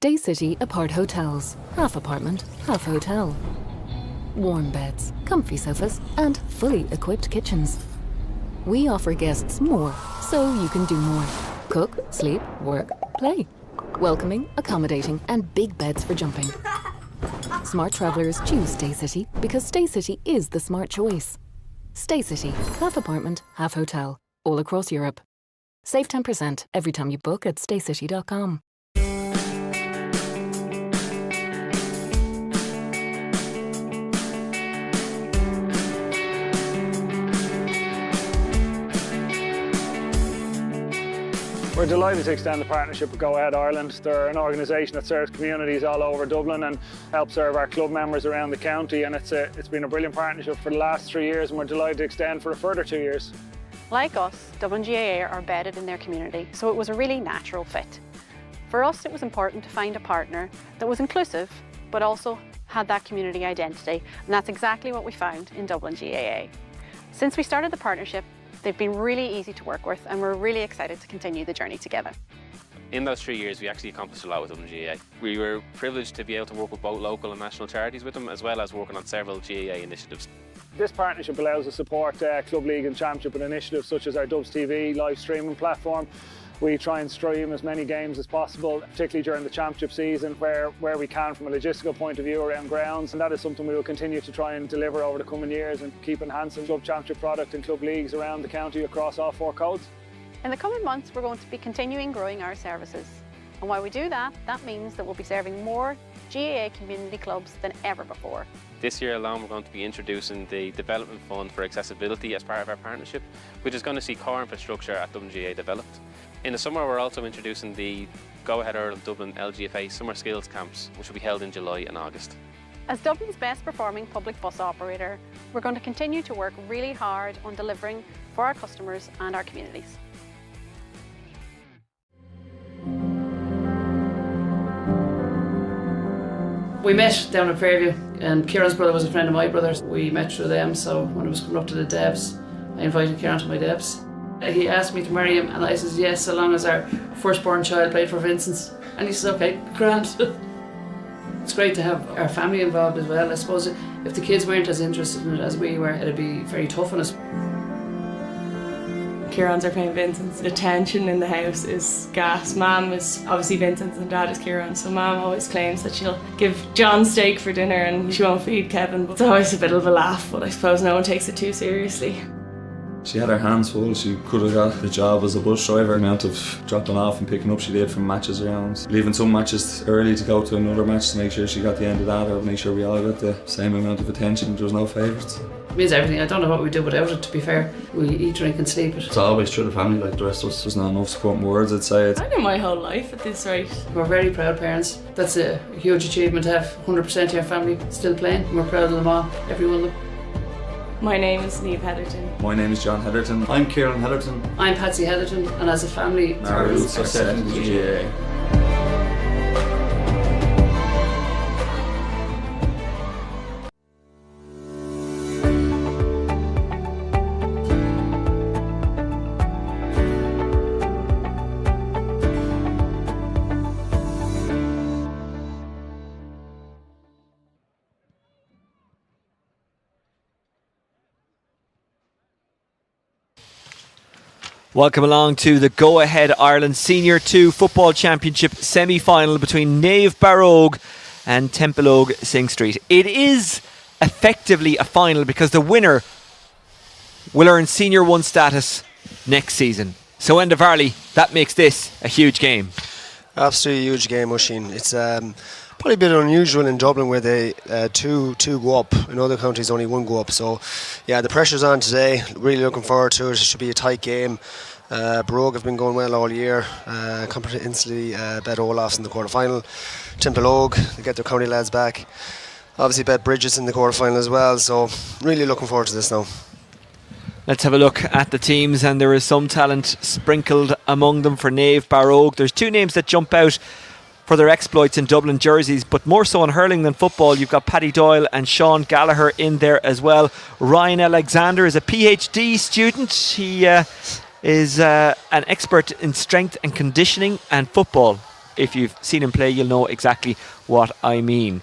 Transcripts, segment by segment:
Staycity Apart Hotels. Half apartment, half hotel. Warm beds, comfy sofas, and fully equipped kitchens. We offer guests more, so you can do more. Cook, sleep, work, play. Welcoming, accommodating, and big beds for jumping. Smart travellers choose Staycity because Staycity is the smart choice. Staycity, half apartment, half hotel, all across Europe. Save 10% every time you book at staycity.com. We're delighted to extend the partnership with Go Ahead Ireland. They're an organisation that serves communities all over Dublin and helps serve our club members around the county, and it's been a brilliant partnership for the last 3 years, and we're delighted to extend for a further 2 years. Like us, Dublin GAA are embedded in their community, so it was a really natural fit. For us, it was important to find a partner that was inclusive, but also had that community identity, and that's exactly what we found in Dublin GAA. Since we started the partnership, they've been really easy to work with, and we're really excited to continue the journey together. In those 3 years, we actually accomplished a lot with Dublin GAA. We were privileged to be able to work with both local and national charities with them, as well as working on several GAA initiatives. This partnership allows us to support Club League and Championship and initiatives such as our Dubs TV live streaming platform. We try and stream as many games as possible, particularly during the Championship season where we can from a logistical point of view around grounds, and that is something we will continue to try and deliver over the coming years and keep enhancing Club Championship product and club leagues around the county across all 4 codes. In the coming months, we're going to be continuing growing our services. And while we do that, that means that we'll be serving more GAA community clubs than ever before. This year alone, we're going to be introducing the Development Fund for Accessibility as part of our partnership, which is going to see core infrastructure at Dublin GAA developed. In the summer, we're also introducing the Go Ahead Ireland Dublin LGFA Summer Skills Camps, which will be held in July and August. As Dublin's best performing public bus operator, we're going to continue to work really hard on delivering for our customers and our communities. We met down in Fairview, and Kieran's brother was a friend of my brother's. We met through them, so when I was coming up to the Debs, I invited Kieran to my Debs. He asked me to marry him, and I said yes, so long as our firstborn child played for Vincent's. And he said, okay, grand. It's great to have our family involved as well. I suppose if the kids weren't as interested in it as we were, it'd be very tough on us. Kieran's are playing Vincent's. The tension in the house is gas. Mum is obviously Vincent's and Dad is Kieran, so Mum always claims that she'll give John steak for dinner and she won't feed Kevin. But it's always a bit of a laugh, but I suppose no one takes it too seriously. She had her hands full. She could have got the job as a bus driver. The amount of dropping off and picking up she did from matches around. Leaving some matches early to go to another match to make sure she got the end of that, or make sure we all got the same amount of attention. There was no favourites. It means everything. I don't know what we do without it, to be fair. We eat, drink and sleep it. It's always through the family like the rest of us. There's not enough supporting words, I'd say. I know my whole life at this rate. We're very proud parents. That's a huge achievement to have 100% of your family still playing. We're proud of them all, every one of them. My name is Naomh Heatherton. My name is John Heatherton. I'm Kieran Heatherton. I'm Patsy Heatherton, and as a family, our roots are set in the GAA. Welcome along to the Go Ahead Ireland Senior 2 Football Championship semi-final between Naomh Barróg and Templeogue Synge Street. It is effectively a final because the winner will earn Senior 1 status next season. So Enda Varley, that makes this a huge game. Absolutely huge game, Oisín. It's probably a bit unusual in Dublin where they two go up. In other counties only one go up. So yeah, the pressure's on today. Really looking forward to it. It should be a tight game. Barróg have been going well all year. Instantly bet Olaf's in the quarter-final. Templeogue, they get their county lads back. Obviously bet Bridges in the quarter-final as well. So really looking forward to this now. Let's have a look at the teams, and there is some talent sprinkled among them for Naomh Barróg. There's 2 names that jump out for their exploits in Dublin jerseys, but more so in hurling than football. You've got Paddy Doyle and Sean Gallagher in there as well. Ryan Alexander is a PhD student. He is an expert in strength and conditioning and football. if you've seen him play, you'll know exactly what I mean.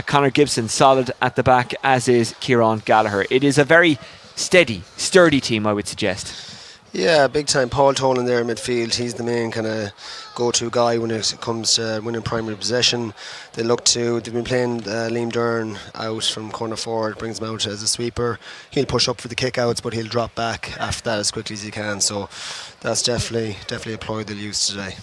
Conor Gibson solid at the back, as is Kieran Gallagher. It is a very steady, sturdy team, I would suggest. Yeah, big time. Paul Tolan there in midfield. He's the main kind of go-to guy when it comes to winning primary possession. They've been playing Liam Dern out from corner forward, brings him out as a sweeper. He'll push up for the kickouts, but he'll drop back after that as quickly as he can. So that's definitely a ploy they'll use today.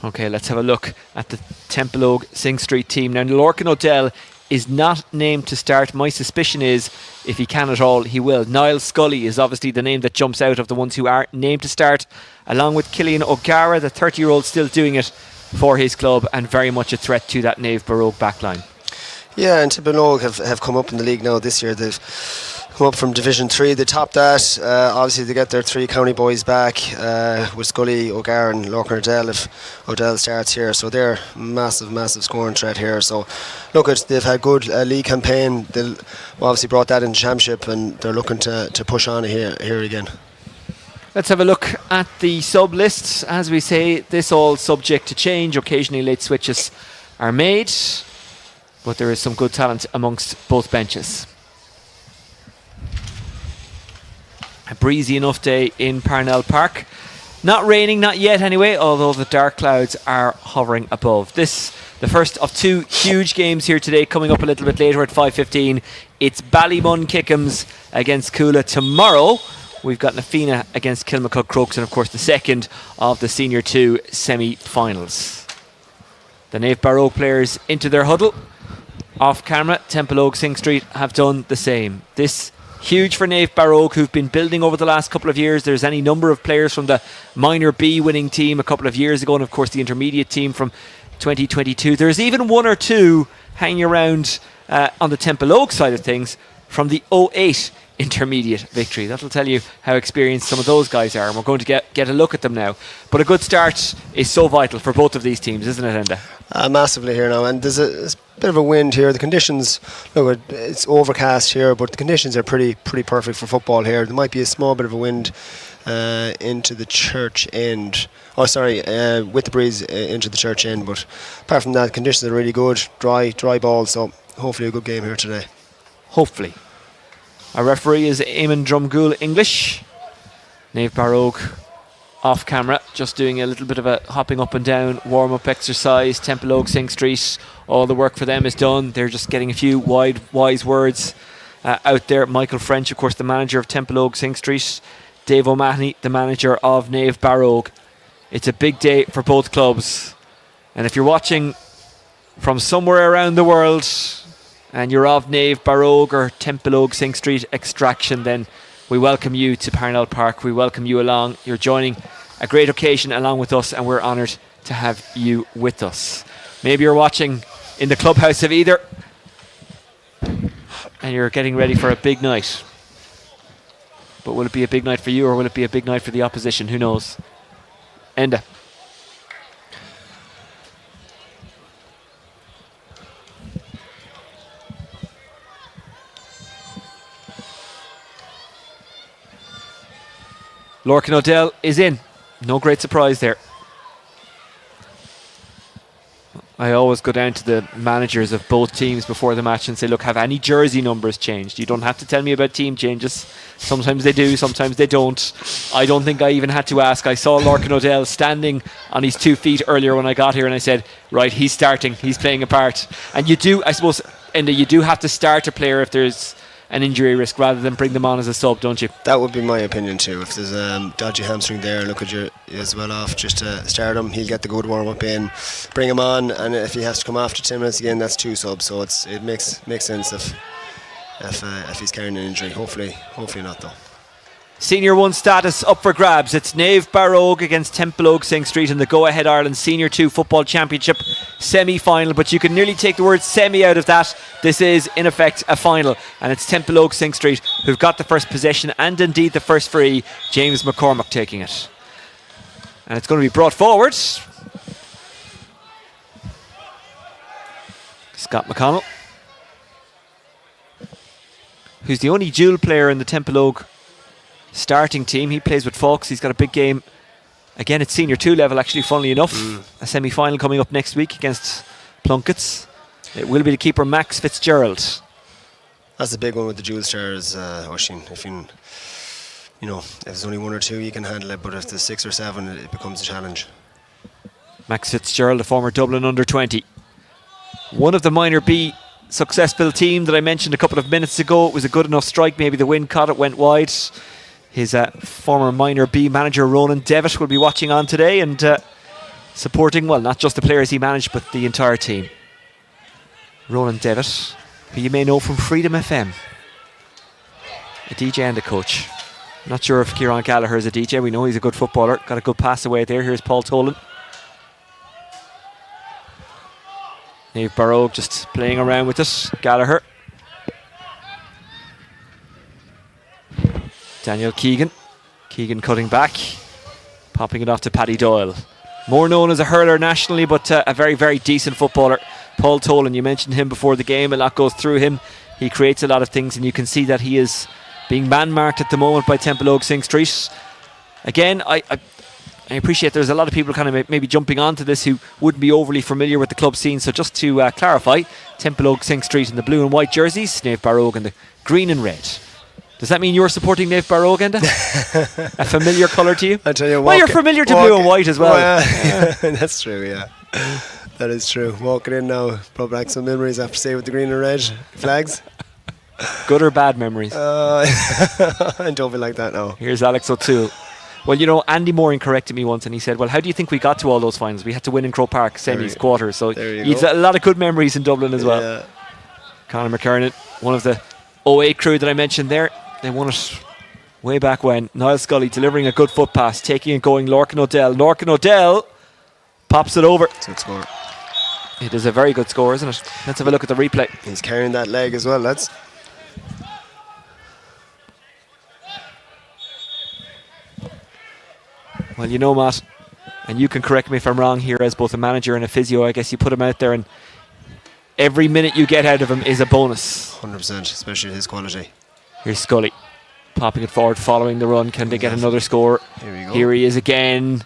Okay, let's have a look at the Templeogue Synge Street team. Now, Lorcan O'Dell is not named to start. My suspicion is, if he can at all, he will. Niall Scully is obviously the name that jumps out of the ones who are named to start, along with Cillian O'Gara, the 30-year-old still doing it for his club and very much a threat to that Naomh Barróg backline. Yeah, and Templeogue have come up in the league now this year. They've come up from Division 3. They topped that. Obviously, they get their 3 county boys back with Scully, O'Gara and Lorcan O'Dell if O'Dell starts here. So they're massive scoring threat here. So look, they've had good league campaign. They've obviously brought that into championship and they're looking to push on here again. Let's have a look at the sub lists. As we say, this all subject to change. Occasionally late switches are made, but there is some good talent amongst both benches. A breezy enough day in Parnell Park. Not raining, not yet anyway, although the dark clouds are hovering above. This, the first of 2 huge games here today, coming up a little bit later at 5:15. It's Ballymun Kickham's against Coola tomorrow. We've got Nafina against Kilmacud Crokes, and of course the second of the Senior 2 semi-finals. The Naomh Barróg players into their huddle. Off camera, Templeogue Synge Street have done the same. This huge for Naomh Barróg, who've been building over the last couple of years. There's any number of players from the minor B winning team a couple of years ago, and of course the intermediate team from 2022. There's even 1 or 2 hanging around on the Templeogue side of things from the 08 intermediate victory. That'll tell you how experienced some of those guys are, and we're going to get a look at them now. But a good start is so vital for both of these teams, isn't it, Enda? Massively here now, and there's a bit of a wind here. The conditions, look, it's overcast here, but the conditions are pretty perfect for football here. There might be a small bit of a wind into the church end. With the breeze into the church end, but apart from that, conditions are really good. Dry ball, so hopefully a good game here today. Hopefully. Our referee is Eamon Drumgool English. Naomh Barróg off camera, just doing a little bit of a hopping up and down warm-up exercise. Templeogue Synge Street, all the work for them is done. They're just getting a few wise words out there. Michael French, of course, the manager of Templeogue Synge Street. Dave O'Mahony, the manager of Naomh Barróg. It's a big day for both clubs. And if you're watching from somewhere around the world and you're of Naomh Barróg or Templeogue Synge Street extraction, then we welcome you to Parnell Park. We welcome you along. You're joining a great occasion along with us, and we're honoured to have you with us. Maybe you're watching in the clubhouse of either and you're getting ready for a big night. But will it be a big night for you, or will it be a big night for the opposition? Who knows? Enda. Lorcan O'Dell is in. No great surprise there. I always go down to the managers of both teams before the match and say, look, have any jersey numbers changed? You don't have to tell me about team changes. Sometimes they do, sometimes they don't. I don't think I even had to ask. I saw Lorcan O'Dell standing on his 2 feet earlier when I got here, and I said, right, he's starting, he's playing a part. And you do, I suppose, Enda, you do have to start a player if there's an injury risk rather than bring them on as a sub, don't you? That would be my opinion too. If there's a dodgy hamstring there, look at you as well off just to start him. He'll get the good warm up in, bring him on, and if he has to come after 10 minutes again, that's 2 subs. So it makes sense if he's carrying an injury. Hopefully not though. Senior 1 status up for grabs. It's Naomh Barróg against Templeogue Synge Street in the Go Ahead Ireland Senior 2 Football Championship semi-final, but you can nearly take the word semi out of that. This is in effect a final, and it's Templeogue Synge Street who've got the first possession and indeed the first free. James McCormack taking it, and it's going to be brought forward. Scott McConnell, who's the only dual player in the Templeogue starting team. He plays with Falks. He's got a big game Again, it's Senior 2 level, actually, funnily enough. A semi-final coming up next week against Plunkett's. It will be the keeper, Max Fitzgerald. That's the big one with the dual stars, Oisín. If if there's only 1 or 2, you can handle it, but if there's 6 or 7, it becomes a challenge. Max Fitzgerald, a former Dublin under-20. One of the minor B successful team that I mentioned a couple of minutes ago. It was a good enough strike. Maybe the wind caught it, went wide. His former minor B manager, Ronan Devitt, will be watching on today and supporting, well, not just the players he managed, but the entire team. Ronan Devitt, who you may know from Freedom FM. A DJ and a coach. Not sure if Kieran Gallagher is a DJ. We know he's a good footballer. Got a good pass away there. Here's Paul Tolan. Naomh Barróg just playing around with it. Gallagher. Daniel Keegan. Keegan cutting back. Popping it off to Paddy Doyle. More known as a hurler nationally, but a very, very decent footballer. Paul Tolan, you mentioned him before the game. A lot goes through him. He creates a lot of things, and you can see that he is being man-marked at the moment by Templeogue Synge Street. Again, I appreciate there's a lot of people kind of maybe jumping onto this who wouldn't be overly familiar with the club scene. So just to clarify, Templeogue Synge Street in the blue and white jerseys, Naomh Barróg in the green and red. Does that mean you're supporting Naomh Barróg, Enda? A familiar colour to you? I tell you, well, you're familiar to blue and white as well. That's true, yeah. That is true. Walking in now, brought back some memories after staying with the green and red flags. Good or bad memories? I don't feel like that now. Here's Alex O'Toole. Well, you know, Andy Moran corrected me once and he said, well, how do you think we got to all those finals? We had to win in Croke Park, semis, quarters. So you've a lot of good memories in Dublin as well. Yeah. Conor McKernan, one of the 08 crew that I mentioned there. They won it way back when. Niall Scully delivering a good foot pass, taking and going Lorcan O'Dell. Lorcan O'Dell pops it over. Good score. It is a very good score, isn't it? Let's have a look at the replay. He's carrying that leg as well, lads. Well, you know, Matt, and you can correct me if I'm wrong here as both a manager and a physio. I guess you put him out there and every minute you get out of him is a bonus. 100%, especially his quality. Here's Scully popping it forward, following the run. Can they get another score? Here we go. Here he is again.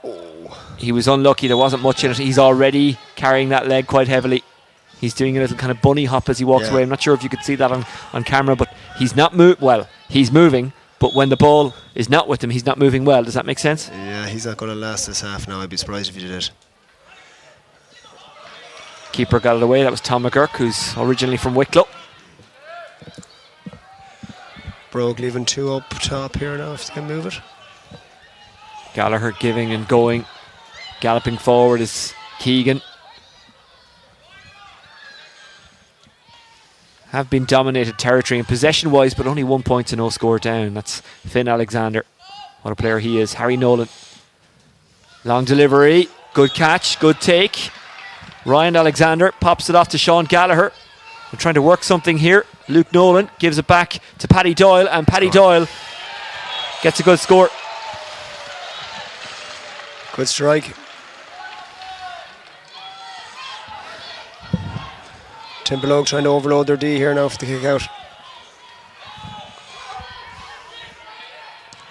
Oh. He was unlucky. There wasn't much in it. He's already carrying that leg quite heavily. He's doing a little kind of bunny hop as he walks away. I'm not sure if you could see that on camera, but he's not he's moving. But when the ball is not with him, he's not moving well. Does that make sense? Yeah, he's not going to last this half now. I'd be surprised if he did it. Keeper got it away. That was Tom McGurk, who's originally from Wicklow. Brogue leaving 2 up top here now if they can move it. Gallagher giving and going. Galloping forward is Keegan. Have been dominated territory and possession-wise, but only 1 point to no score down. That's Finn Alexander. What a player he is. Harry Nolan. Long delivery. Good catch. Good take. Ryan Alexander pops it off to Sean Gallagher. They're trying to work something here. Luke Nolan gives it back to Paddy Doyle, and Paddy Doyle gets a good score. Good strike. Templeogue trying to overload their D here now for the kick out.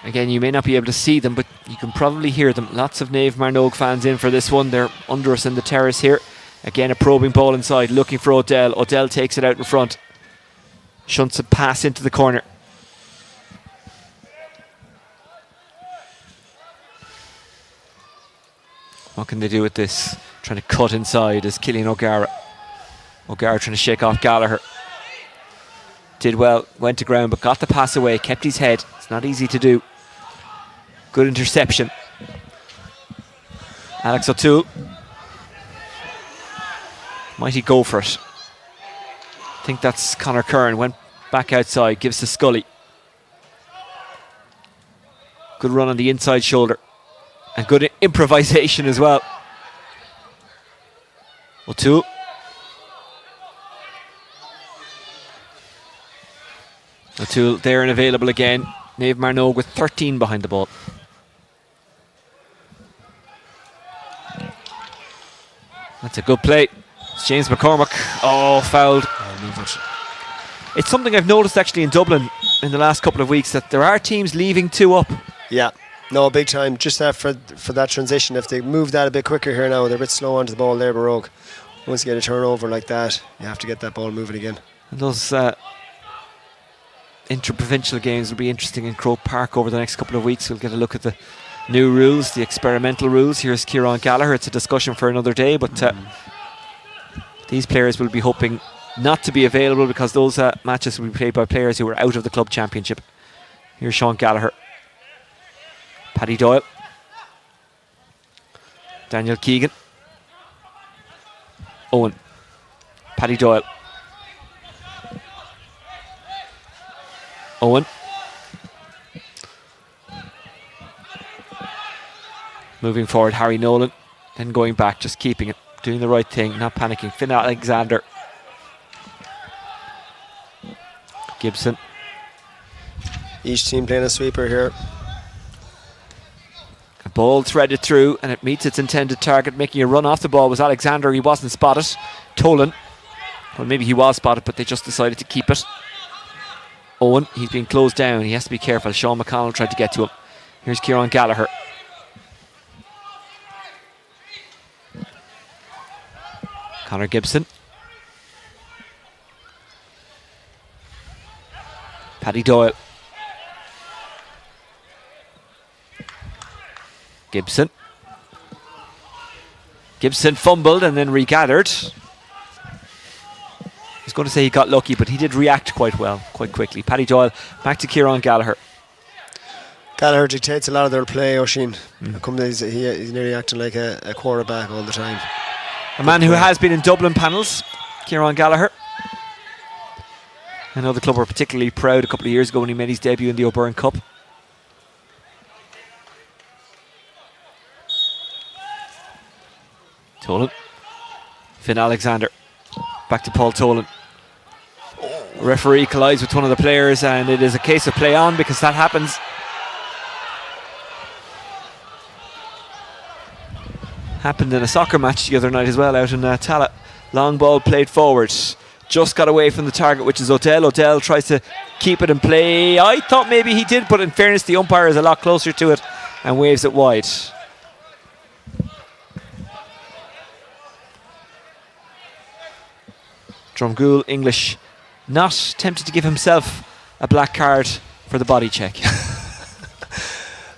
Again, you may not be able to see them, but you can probably hear them. Lots of Naomh Marnogue fans in for this one. They're under us in the terrace here. Again, a probing ball inside, looking for O'Dell. O'Dell takes it out in front. Shunts a pass into the corner. What can they do with this? Trying to cut inside is Cillian O'Gara. O'Gara trying to shake off Gallagher. Did well, went to ground, but got the pass away, kept his head. It's not easy to do. Good interception. Alex O'Toole. Might he go for it? I think that's Conor Kern. Went back outside, gives to Scully. Good run on the inside shoulder. And good improvisation as well. O'Toole. O'Toole there and available again. Naomh Marnogue with 13 behind the ball. That's a good play. It's James McCormack. Oh, fouled. It's something I've noticed actually in Dublin in the last couple of weeks, that there are teams leaving 2 up. Yeah. No, big time. Just for that transition. If they move that a bit quicker here now, they're a bit slow onto the ball there, Barróg. Once you get a turnover like that, you have to get that ball moving again. And those inter-provincial games will be interesting in Croke Park over the next couple of weeks. We'll get a look at the new rules, the experimental rules. Here's Kieran Gallagher. It's a discussion for another day, but these players will be hoping not to be available because those matches will be played by players who are out of the club championship. Here's Sean Gallagher. Paddy Doyle. Daniel Keegan. Owen. Paddy Doyle. Owen. Moving forward, Harry Nolan. Then going back, just keeping it. Doing the right thing, not panicking. Finn Alexander. Gibson. Each team playing a sweeper here. A ball threaded through and it meets its intended target. Making a run off the ball was Alexander. He wasn't spotted. Tolan. Well, maybe he was spotted, but they just decided to keep it. Owen, he's being closed down. He has to be careful. Sean McConnell tried to get to him. Here's Kieran Gallagher. Connor Gibson. Paddy Doyle. Gibson. Gibson fumbled and then regathered. I was going to say he got lucky, but he did react quite well, quite quickly. Paddy Doyle back to Kieran Gallagher. Gallagher dictates a lot of their play, Oisín. He's nearly acting like a quarterback all the time. A man who has been in Dublin panels, Kieran Gallagher. I know the club were particularly proud a couple of years ago when he made his debut in the O'Byrne Cup. Tolan. Finn Alexander. Back to Paul Tolan. Referee collides with one of the players and it is a case of play on because that happens. Happened in a soccer match the other night as well out in Tala. Long ball played forward. Just got away from the target, which is Odell. Odell tries to keep it in play. I thought maybe he did, but in fairness, the umpire is a lot closer to it and waves it wide. Drumgool English not tempted to give himself a black card for the body check.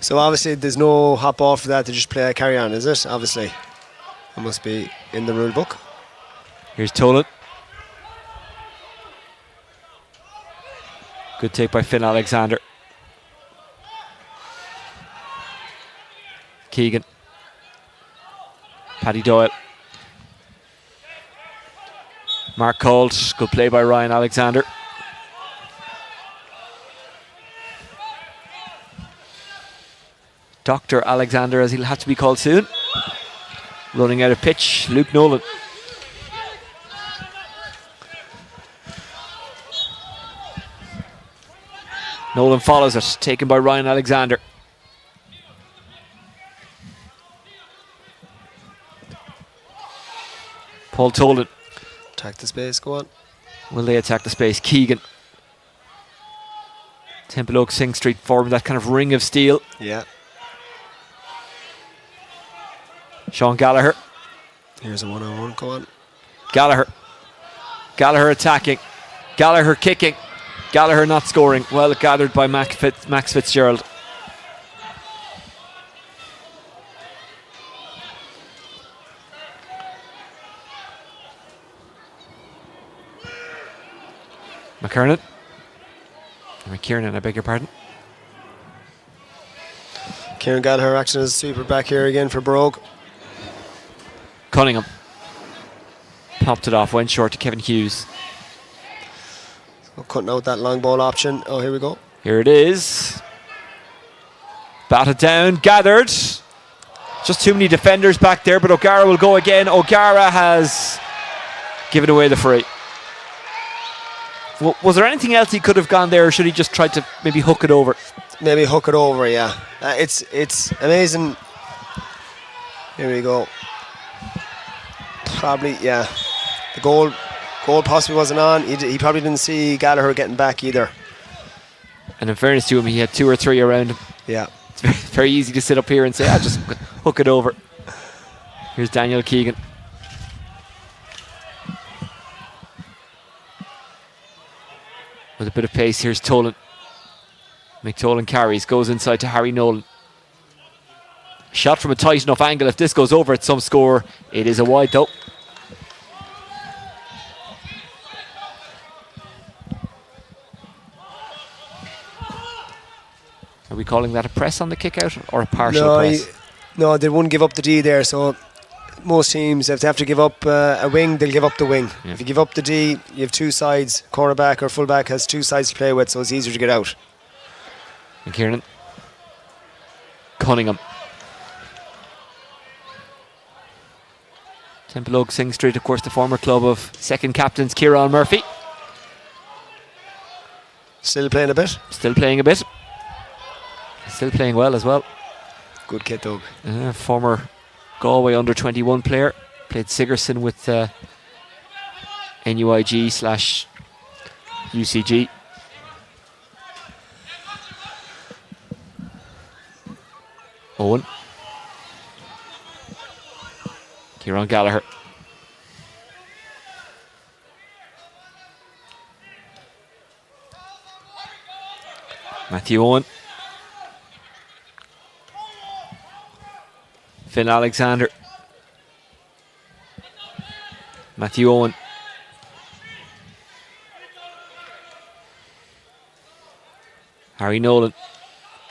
So obviously there's no hot ball for that, to just play a carry on, is it? Obviously. It must be in the rule book. Here's Tolan. Good take by Finn Alexander. Keegan. Paddy Doyle. Mark Colt. Good play by Ryan Alexander. Dr. Alexander, as he'll have to be called soon. Running out of pitch, Luke Nolan. Nolan follows it, taken by Ryan Alexander. Paul Tolan. Attack the space, go on. Will they attack the space? Keegan. Templeogue, Synge Street forming that kind of ring of steel. Yeah. Sean Gallagher. Here's a one-on-one, go on. Gallagher. Gallagher attacking. Gallagher kicking. Gallagher not scoring. Well gathered by Max Fitzgerald. McKiernan, I beg your pardon. Kieran Gallagher acting as a sweeper back here again for Barróg. Cunningham. Popped it off, went short to Kevin Hughes. So cutting out that long ball option. Oh, here we go. Here it is. Batted down, gathered. Just too many defenders back there, but O'Gara will go again. O'Gara has given away the free. Was there anything else he could have gone there, or should he just try to maybe hook it over? Maybe hook it over, yeah. It's amazing. Here we go. Probably, yeah. The goal possibly wasn't on. He probably didn't see Gallagher getting back either. And in fairness to him, he had two or three around him. Yeah. It's very easy to sit up here and say, just hook it over. Here's Daniel Keegan. With a bit of pace, here's Tolan. McTolan carries, goes inside to Harry Nolan. Shot from a tight enough angle. If this goes over at some score, it is a wide though. Are we calling that a press on the kick out or a partial press? No, they wouldn't give up the D there. So most teams, if they have to give up a wing, they'll give up the wing. Yeah. If you give up the D, you have two sides. Cornerback or fullback has two sides to play with, so it's easier to get out. And Kieran Cunningham. Templeogue Synge Street, of course, the former club of second captains Kieran Murphy. Still playing a bit? Still playing a bit. Still playing well as well. Good kid, Doug. Former Galway under-21 player. Played Sigerson with NUIG/UCG. Owen. Kieran Gallagher. Matthew Owen. Finn Alexander. Matthew Owen. Harry Nolan.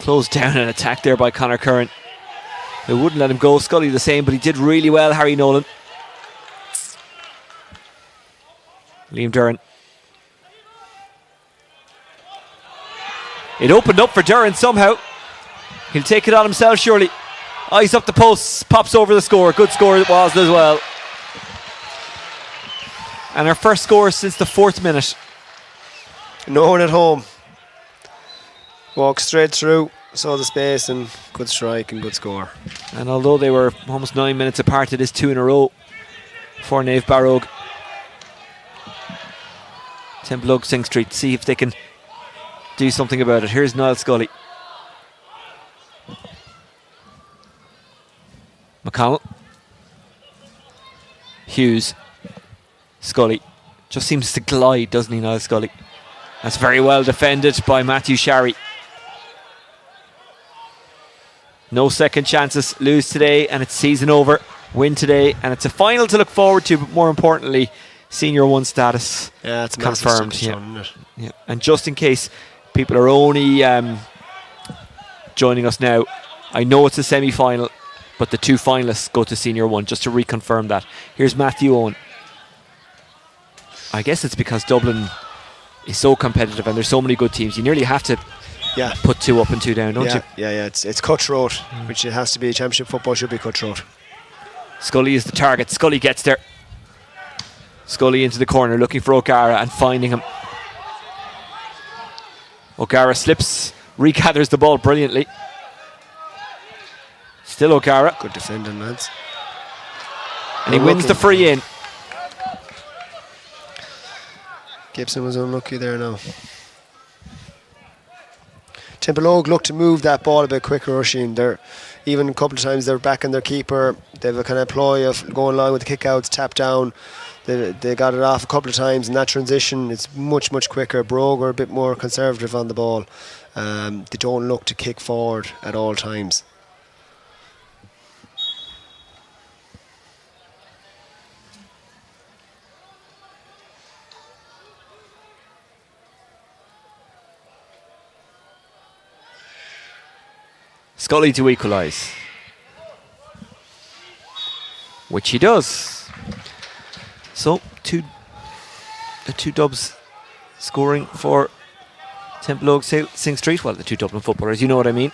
Closed down an attack there by Conor Curran. They wouldn't let him go. Scully the same, but he did really well, Harry Nolan. Liam Duran. It opened up for Duran somehow. He'll take it on himself, surely. Eyes up the posts, pops over the score. Good score it was as well. And our first score since the 4th minute. No one at home. Walked straight through, saw the space, and good strike and good score. And although they were almost 9 minutes apart, it is 2 in a row for Naomh Barróg. Templeogue Synge Street, see if they can do something about it. Here's Niall Scully. McConnell. Hughes. Scully. Just seems to glide, doesn't he, Niall Scully? That's very well defended by Matthew Sharry. No second chances. Lose today and it's season over. Win today and it's a final to look forward to, but more importantly, Senior 1 status it's confirmed. Isn't it? Yeah. And just in case people are only joining us now, I know it's a semi-final, but the 2 finalists go to Senior 1, just to reconfirm that. Here's Matthew Owen. I guess it's because Dublin is so competitive and there's so many good teams. You nearly have to put 2 up and 2 down, don't you? Yeah. It's cutthroat, which it has to be. Championship football should be cutthroat. Scully is the target. Scully gets there. Scully into the corner, looking for O'Gara and finding him. O'Gara slips, regathers the ball brilliantly. Still O'Gara. Good defending, lads. And he wins the free in. Gibson was unlucky there now. Templeogue look to move that ball a bit quicker, Oisin. They're even a couple of times they're backing their keeper. They have a kind of ploy of going along with the kickouts, tap down. They got it off a couple of times in that transition. It's much quicker. Barróg are a bit more conservative on the ball. They don't look to kick forward at all times. Scully to equalise, which he does. So two dubs scoring for Templeogue Synge Street. Well, the 2 Dublin footballers, you know what I mean.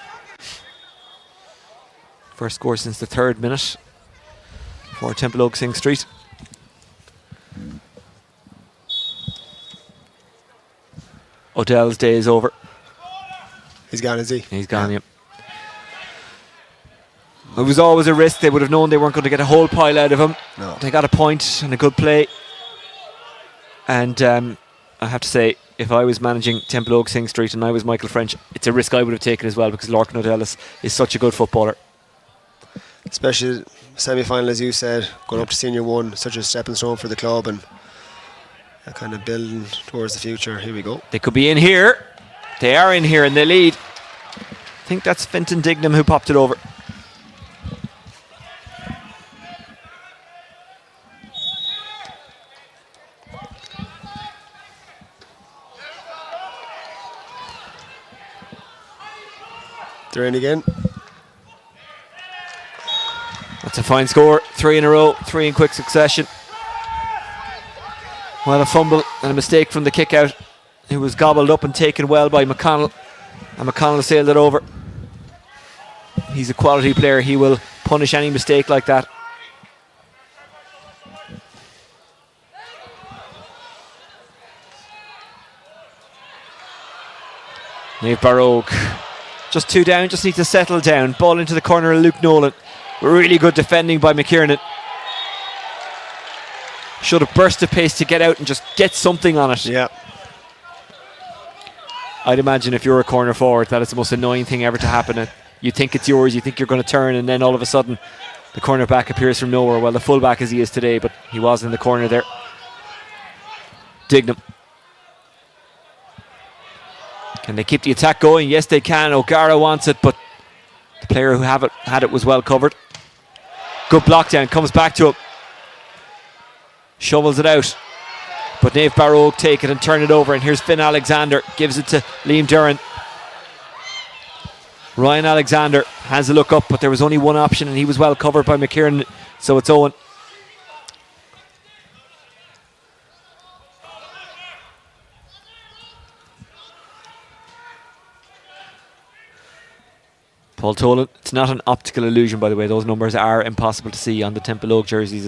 First score since the 3rd minute for Templeogue Synge Street. Odell's day is over. He's gone, is he? He's gone, yeah. It was always a risk. They would have known they weren't going to get a whole pile out of him. No. They got a point and a good play. And I have to say, if I was managing Templeogue Synge Street and I was Michael French, it's a risk I would have taken as well, because Lorcan O'Dellis is such a good footballer. Especially semi-final, as you said, going up to Senior 1, such a stepping stone for the club, and kind of building towards the future. Here we go. They could be in here. They are in here and they lead. I think that's Fintan Dignam who popped it over. They're in again. That's a fine score. 3 in a row, 3 in quick succession. Well, a fumble and a mistake from the kick out. It was gobbled up and taken well by McConnell, and McConnell sailed it over. He's a quality player. He will punish any mistake like that. Naomh Barróg. Just 2 down, just need to settle down. Ball into the corner of Luke Nolan. Really good defending by McKiernan. Should have burst of pace to get out and just get something on it. Yeah. I'd imagine if you're a corner forward, that is the most annoying thing ever to happen. You think it's yours, you think you're going to turn, and then all of a sudden the corner back appears from nowhere. Well, the full back as he is today, but he was in the corner there. Dignam. Can they keep the attack going? Yes, they can. O'Gara wants it, but the player who had it was well covered. Good block down, comes back to him. Shovels it out. But Naomh Barróg take it and turn it over, and here's Finn Alexander, gives it to Liam Duran. Ryan Alexander has a look up, but there was only one option and he was well covered by McKiernan, so it's Owen. Paul Tolan. It's not an optical illusion, by the way. Those numbers are impossible to see on the Templeogue jerseys.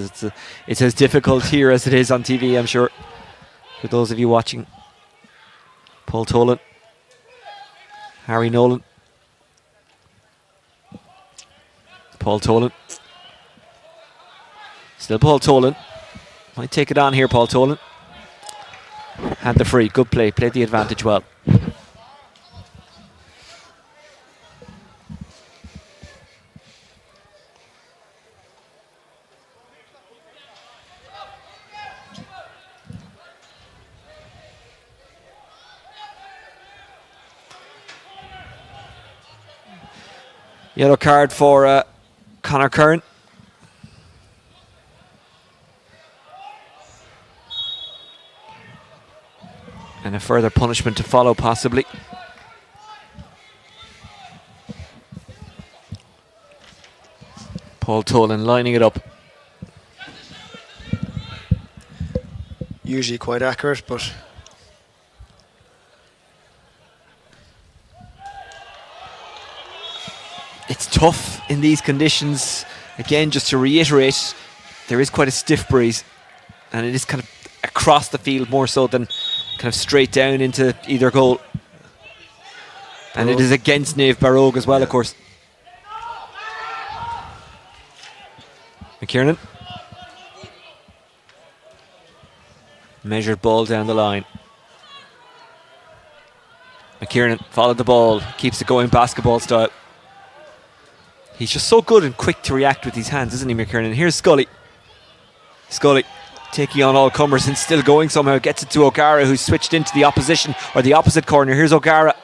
It's as difficult here as it is on TV, I'm sure, for those of you watching. Paul Tolan. Harry Nolan. Paul Tolan. Still Paul Tolan. Might take it on here, Paul Tolan. Had the free. Good play. Played the advantage well. Yellow card for Conor Curran. And a further punishment to follow, possibly. Paul Tolan lining it up. Usually quite accurate, but it's tough in these conditions. Again, just to reiterate, there is quite a stiff breeze, and it is kind of across the field more so than kind of straight down into either goal. And it is against Naomh Barróg as well, of course. McKiernan. Measured ball down the line. McKiernan followed the ball, keeps it going basketball style. He's just so good and quick to react with his hands, isn't he, McKiernan? Here's Scully. Scully taking on all comers and still going somehow. Gets it to O'Gara, who's switched into the opposition or the opposite corner. Here's O'Gara.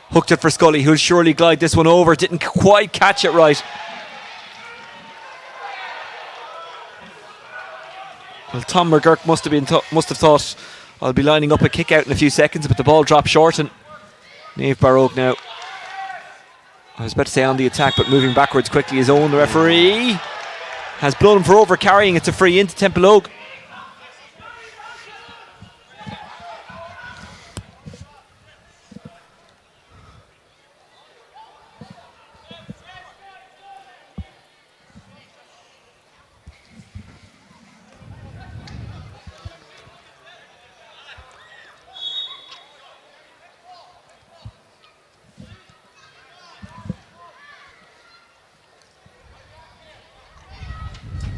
Hooked it for Scully, who'll surely glide this one over. Didn't quite catch it right. Well, Tom McGurk must have thought, I'll be lining up a kick out in a few seconds, but the ball dropped short, and Naomh Barróg now, I was about to say on the attack, but moving backwards quickly is Owen. The referee has blown him for over carrying. It's a free into Templeogue.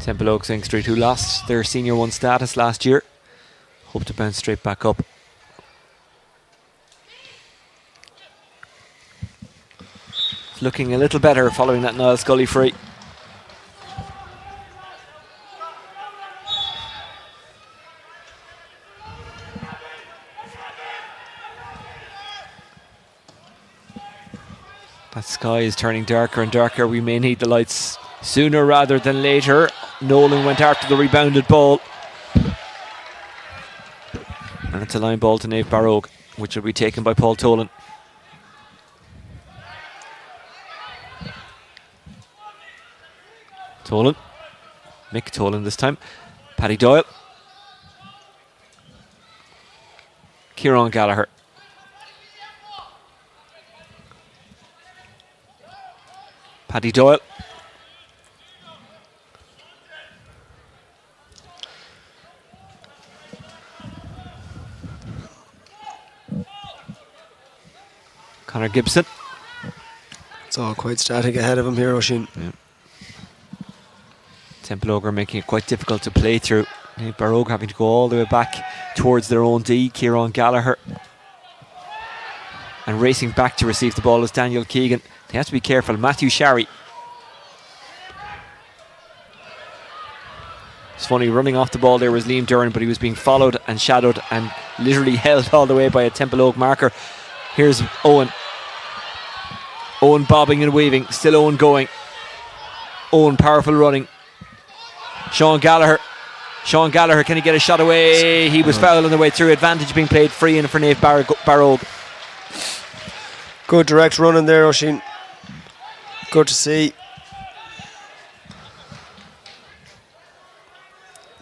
Templeogue Synge Street, who lost their Senior 1 status last year, Hope to bounce straight back up. It's looking a little better following that Niall Scully free. That sky is turning darker and darker. We may need the lights sooner rather than later. Nolan went after the rebounded ball. And it's a line ball to Naomh Barróg, which will be taken by Paul Tolan. Tolan. Mick Tolan this time. Paddy Doyle. Kieran Gallagher. Paddy Doyle. Connor Gibson. It's all quite static ahead of him here, Oisin. Yeah. Templeogue are making it quite difficult to play through. Barróg having to go all the way back towards their own D. Kieran Gallagher. And racing back to receive the ball is Daniel Keegan. They have to be careful. Matthew Sharry. It's funny, running off the ball there was Liam Duran, but he was being followed and shadowed and literally held all the way by a Templeogue marker. Here's Owen. Owen bobbing and weaving. Still Owen going. Owen powerful running. Sean Gallagher. Sean Gallagher, can he get a shot away? He was fouled on the way through. Advantage being played free in for Naomh Barróg. Good direct running there, Oisin. Good to see.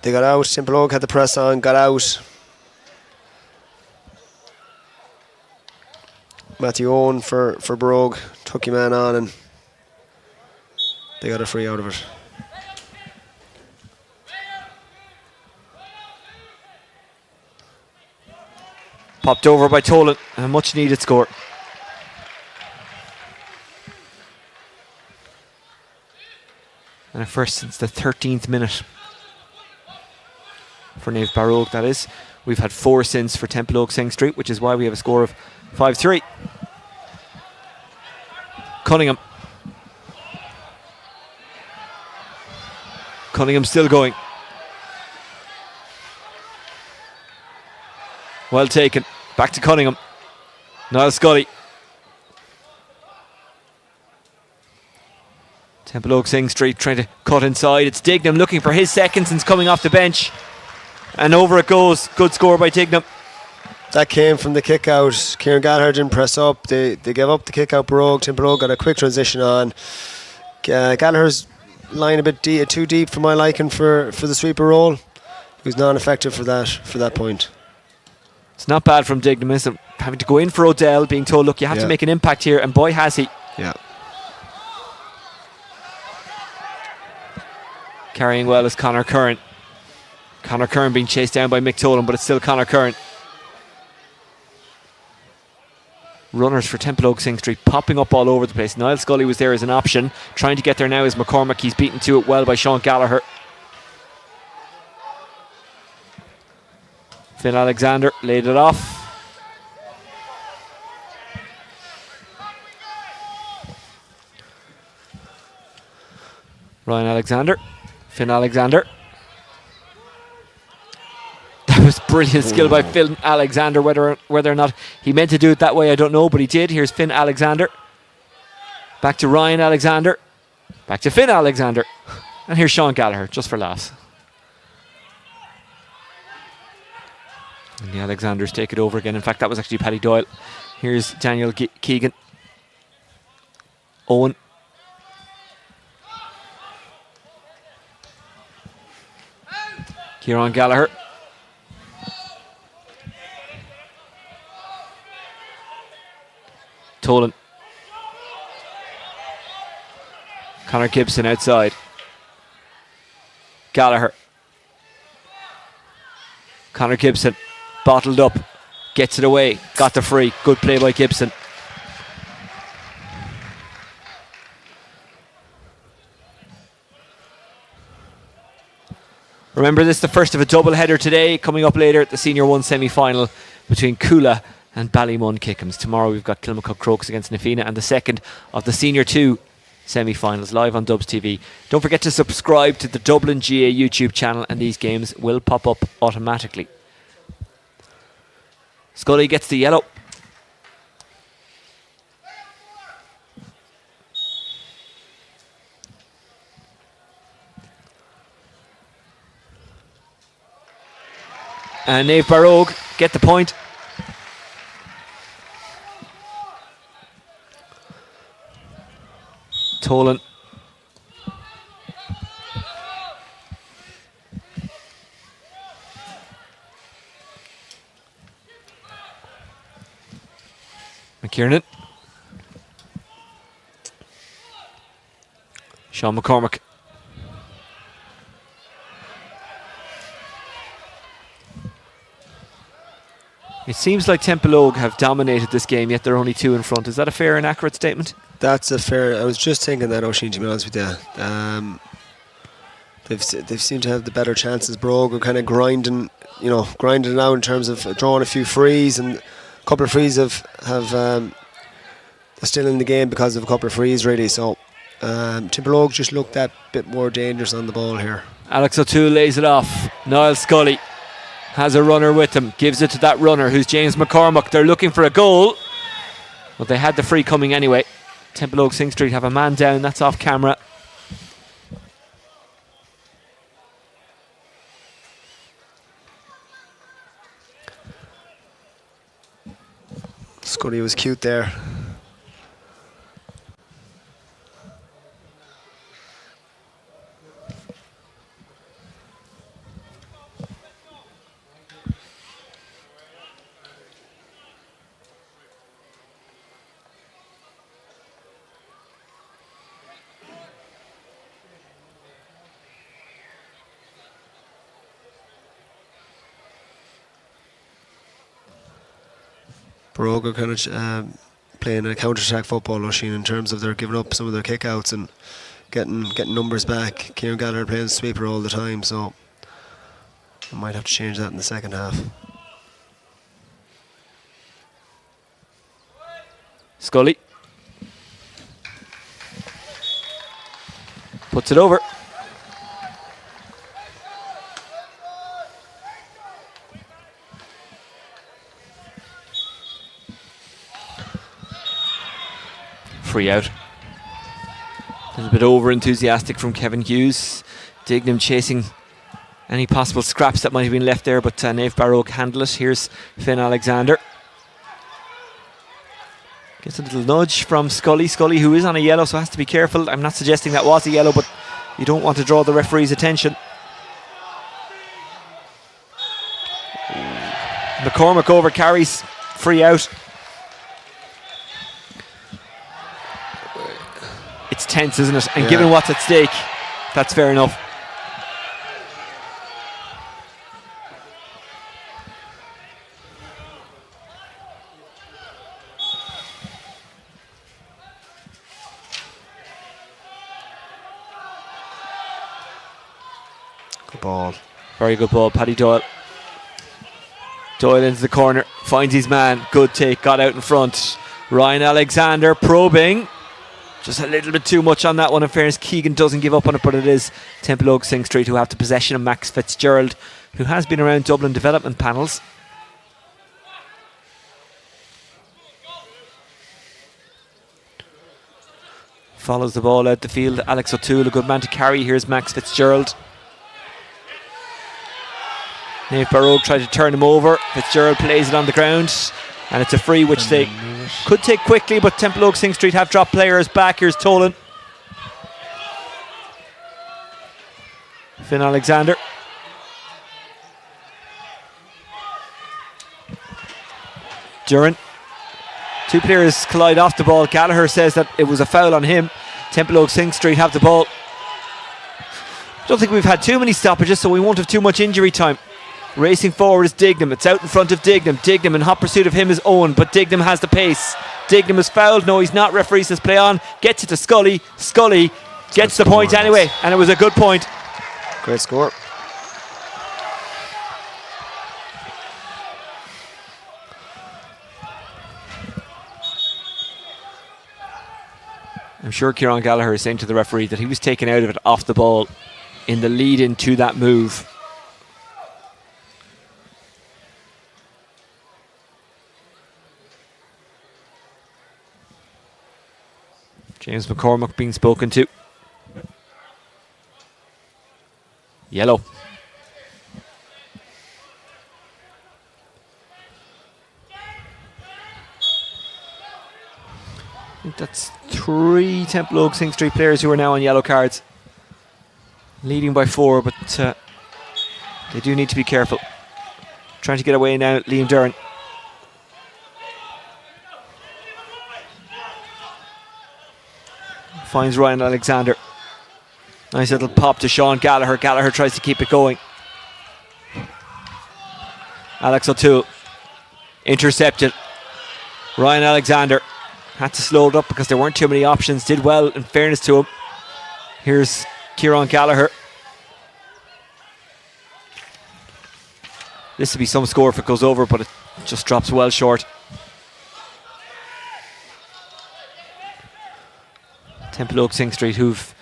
They got out. Templeogue had the press on, got out. Matthew Owen for Barróg took your man on and they got a free out of it. Popped over by Tolan. A much needed score. And a first since the 13th minute. For Naomh Barróg, that is. We've had 4 since for Templeogue Synge Street, which is why we have a score of 5-3. Cunningham. Cunningham still going. Well taken. Back to Cunningham. Niall Scully. Templeogue Synge Street trying to cut inside. It's Dignam looking for his second since coming off the bench. And over it goes. Good score by Dignam. That came from the kick out. Kieran Gallagher didn't press up. They gave up the kick out. Templeogue got a quick transition on. Gallagher's line a bit too deep for my liking for the sweeper role. He was non-effective for that point. It's not bad from Dignam, is it? Having to go in for O'Dell, being told, look, you have to make an impact here, and boy has he. Yeah. Carrying well is Conor Curran. Conor Curran being chased down by Mick Tolan, but it's still Conor Curran. Runners for Templeogue Synge Street popping up all over the place. Niall Scully was there as an option. Trying to get there now is McCormack. He's beaten to it well by Sean Gallagher. Finn Alexander laid it off. Ryan Alexander. Finn Alexander. That was brilliant skill by Finn Alexander. Whether or not he meant to do it that way, I don't know, but he did. Here's Finn Alexander. Back to Ryan Alexander. Back to Finn Alexander. And here's Sean Gallagher, just for laughs. And the Alexanders take it over again. In fact, that was actually Paddy Doyle. Here's Daniel Keegan. Owen. Kieran Gallagher. Tolan. Connor Gibson outside. Gallagher. Connor Gibson. Bottled up. Gets it away. Got the free. Good play by Gibson. Remember, this is the first of a double header today. Coming up later, the Senior 1 semi-final between Coola and Ballymun Kickham's. Tomorrow we've got Kilmacud Crokes against Nafina, and the second of the Senior 2 semi-finals live on Dubs TV. Don't forget to subscribe to the Dublin GA YouTube channel, and these games will pop up automatically. Scully gets the yellow. And Naomh Barróg get the point. Tolan. McKiernan. Sean McCormick. It seems like Templeogue have dominated this game, yet they're only 2 in front. Is that a fair and accurate statement? That's a fair. I was just thinking that, Oisin, to be honest with you. They've seemed to have the better chances. Barróg are kind of grinding it out in terms of drawing a few frees, and a couple of frees have they're still in the game because of a couple of frees, really. So Templeogue just looked that bit more dangerous on the ball here. Alex O'Toole lays it off. Niall Scully has a runner with him, gives it to that runner who's James McCormick. They're looking for a goal, but they had the free coming anyway. Templeogue Synge Street have a man down, that's off camera. Scully was cute there. Barróg are kind of playing a counter-attack football, Oisin, in terms of they're giving up some of their kick-outs and getting numbers back. Kieran Gallagher playing sweeper all the time, so I might have to change that in the second half. Scully puts it over. Free out. A little bit over enthusiastic from Kevin Hughes. Dignam chasing any possible scraps that might have been left there, but Naomh Barróg handle it. Here's Finn Alexander. Gets a little nudge from Scully. Scully, who is on a yellow, so has to be careful. I'm not suggesting that was a yellow, but you don't want to draw the referee's attention. McCormick over carries. Free out. It's tense, isn't it? And given what's at stake, that's fair enough. Good ball. Very good ball, Paddy Doyle. Doyle into the corner, finds his man. Good take, got out in front. Ryan Alexander probing. Just a little bit too much on that one. In fairness, Keegan doesn't give up on it, but it is Templeogue Synge Street who have the possession of Max Fitzgerald, who has been around Dublin development panels. Follows the ball out the field. Alex O'Toole, a good man to carry. Here's Max Fitzgerald. Naomh Barróg tried to turn him over. Fitzgerald plays it on the ground, and it's a free which they could take quickly, but Templeogue Synge Street have dropped players back. Here's Tolan. Finn Alexander. Duran. Two players collide off the ball. Gallagher says that it was a foul on him. Templeogue Synge Street have the ball. Don't think we've had too many stoppages, so we won't have too much injury time. Racing forward is Dignam. It's out in front of Dignam. Dignam in hot pursuit of him is Owen, but Dignam has the pace. Dignam is fouled. No, he's not. Referee says play on. Gets it to Scully. Scully gets the point anyway, and it was a good point. Great score. I'm sure Kieran Gallagher is saying to the referee that he was taken out of it off the ball in the lead into that move. James McCormack being spoken to. Yellow. I think that's 3 Templeogue Synge Street players who are now on yellow cards. Leading by 4, but they do need to be careful. Trying to get away now, Liam Duran. Finds Ryan Alexander. Nice little pop to Sean Gallagher. Gallagher tries to keep it going. Alex O'Toole intercepted. Ryan Alexander had to slow it up because there weren't too many options. Did well, in fairness to him. Here's Kieran Gallagher. This will be some score if it goes over, but it just drops well short. Templeogue Synge Street, who've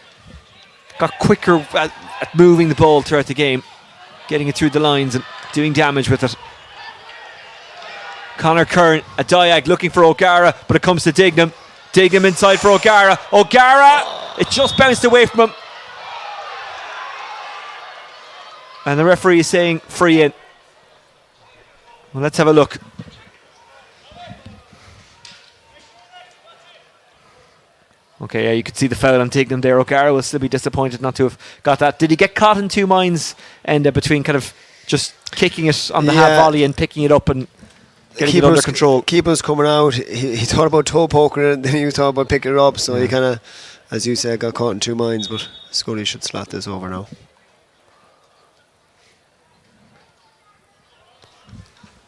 got quicker at moving the ball throughout the game, getting it through the lines and doing damage with it. Conor Kern, a diag looking for O'Gara, but it comes to Dignam. Dignam inside for O'Gara. O'Gara! It just bounced away from him. And the referee is saying free in. Well, let's have a look. Okay, yeah, you could see the foul on Dignam there. O'Gara will still be disappointed not to have got that. Did he get caught in two minds between kind of just kicking it on the half volley and picking it up and getting it under control? Keeper's coming out. He thought about toe poking it, and then he was talking about picking it up. So he kind of, as you said, got caught in two minds. But Scully should slot this over now.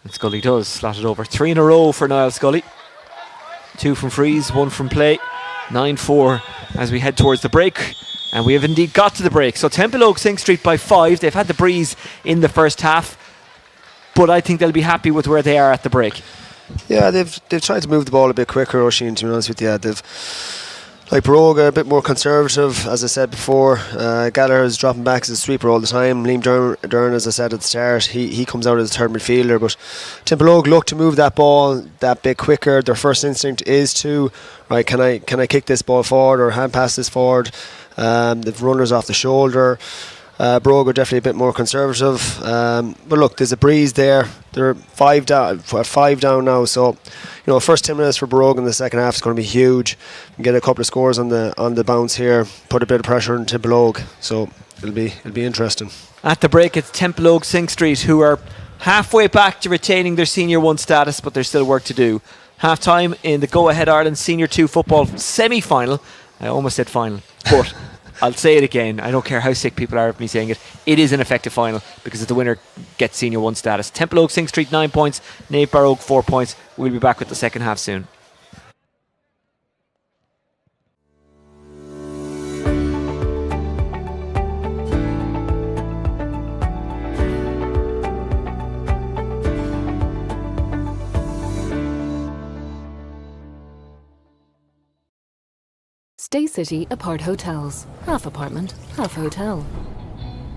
And Scully does slot it over. 3 in a row for Niall Scully. 2 from frees, 1 from play. 9-4 as we head towards the break. And we have indeed got to the break. So Templeogue Synge Street by 5. They've had the breeze in the first half, but I think they'll be happy with where they are at the break. Yeah, they've tried to move the ball a bit quicker, Oisin, to be honest with you. They've, like Barróg, are a bit more conservative, as I said before. Gallagher is dropping back as a sweeper all the time. Liam Duran, as I said at the start, he comes out as a third midfielder. But Templeogue look to move that ball that bit quicker. Their first instinct is to, right, can I kick this ball forward or hand pass this forward? They've runners off the shoulder. Barróg are definitely a bit more conservative. But look, there's a breeze there. They're 5 down now, so first 10 minutes for Barróg in the second half is going to be huge. And get a couple of scores on the bounce here, put a bit of pressure on Templeogue, so it'll be interesting. At the break, it's Templeogue Synge Street, who are halfway back to retaining their Senior 1 status, but there's still work to do. Half time in the Go Ahead Ireland Senior 2 football semi-final. I almost said final, but I'll say it again. I don't care how sick people are of me saying it. It is an effective final because the winner gets Senior 1 status. Templeogue Synge Street 9 points, Naomh Barróg 4 points. We'll be back with the second half soon. Staycity Apart Hotels. Half apartment, half hotel.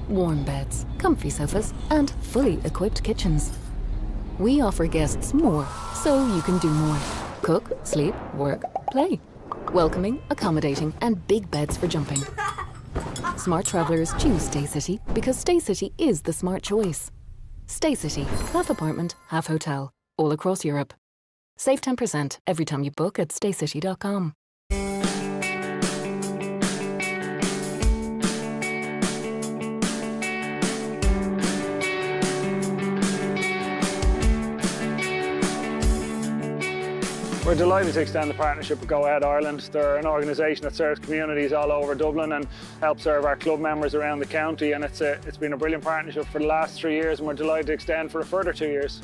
Warm beds, comfy sofas, and fully equipped kitchens. We offer guests more, so you can do more. Cook, sleep, work, play. Welcoming, accommodating, and big beds for jumping. Smart travellers choose Staycity because Staycity is the smart choice. Staycity, half apartment, half hotel, all across Europe. Save 10% every time you book at staycity.com. We're delighted to extend the partnership with Go Ahead Ireland. They're an organisation that serves communities all over Dublin and helps serve our club members around the county, and it's been a brilliant partnership for the last 3 years, and we're delighted to extend for a further 2 years.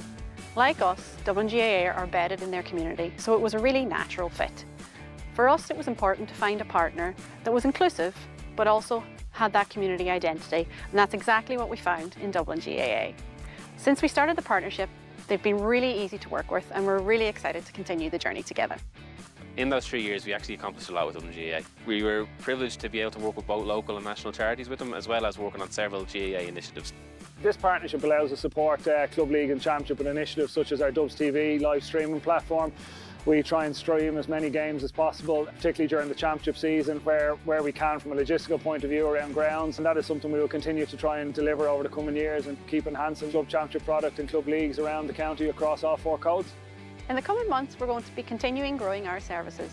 Like us, Dublin GAA are embedded in their community, so it was a really natural fit. For us, it was important to find a partner that was inclusive, but also had that community identity, and that's exactly what we found in Dublin GAA. Since we started the partnership, they've been really easy to work with, and we're really excited to continue the journey together. In those 3 years, we actually accomplished a lot with Dublin GAA. We were privileged to be able to work with both local and national charities with them, as well as working on several GAA initiatives. This partnership allows us to support club league and championship and initiatives such as our Dubs TV live streaming platform. We try and stream as many games as possible, particularly during the championship season where we can from a logistical point of view around grounds, and that is something we will continue to try and deliver over the coming years and keep enhancing club championship product and club leagues around the county across all 4 codes. In the coming months, we're going to be continuing growing our services.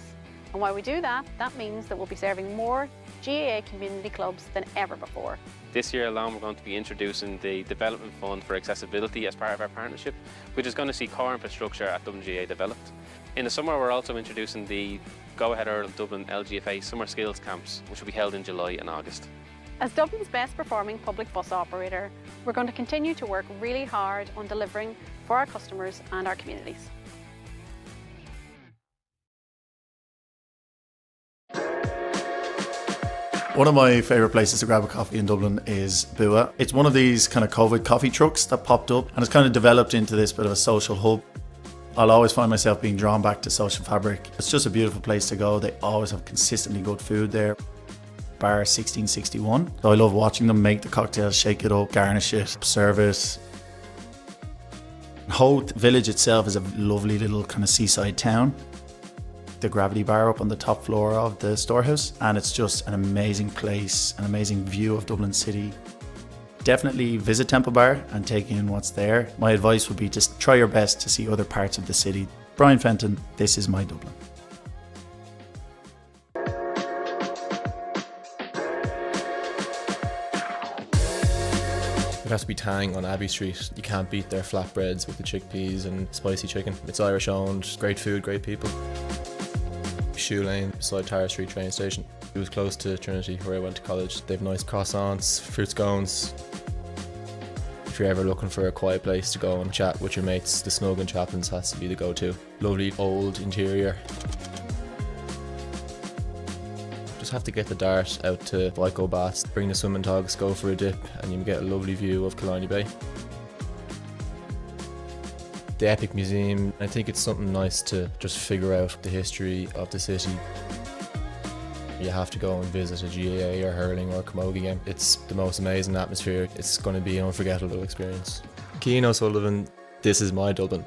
And while we do that, that means that we'll be serving more GAA community clubs than ever before. This year alone, we're going to be introducing the Development Fund for Accessibility as part of our partnership, which is going to see core infrastructure at Dublin GAA developed. In the summer, we're also introducing the Go Ahead Ireland Dublin LGFA Summer Skills Camps, which will be held in July and August. As Dublin's best performing public bus operator, we're going to continue to work really hard on delivering for our customers and our communities. One of my favourite places to grab a coffee in Dublin is Bua. It's one of these kind of COVID coffee trucks that popped up and it's kind of developed into this bit of a social hub. I'll always find myself being drawn back to social fabric. It's just a beautiful place to go. They always have consistently good food there. Bar 1661. So I love watching them make the cocktails, shake it up, garnish it, serve it. Howth village itself is a lovely little kind of seaside town. The Gravity Bar up on the top floor of the storehouse, and it's just an amazing place, an amazing view of Dublin City. Definitely visit Templeogue Bar and take in what's there. My advice would be to try your best to see other parts of the city. Brian Fenton, this is my Dublin. It has to be Tang on Abbey Street. You can't beat their flatbreads with the chickpeas and spicy chicken. It's Irish owned, great food, great people. Shoe Lane beside Tara Street train station. It was close to Trinity where I went to college. They have nice croissants, fruit scones. If you're ever looking for a quiet place to go and chat with your mates, the Snug and Chaplin's has to be the go-to. Lovely old interior. Just have to get the dart out to Vico Baths, bring the swimming togs, go for a dip, and you get a lovely view of Killarney Bay. The Epic Museum, I think it's something nice to just figure out the history of the city. You have to go and visit a GAA or hurling or camogie game. It's the most amazing atmosphere. It's going to be an unforgettable experience. Cian O'Sullivan, this is my Dublin.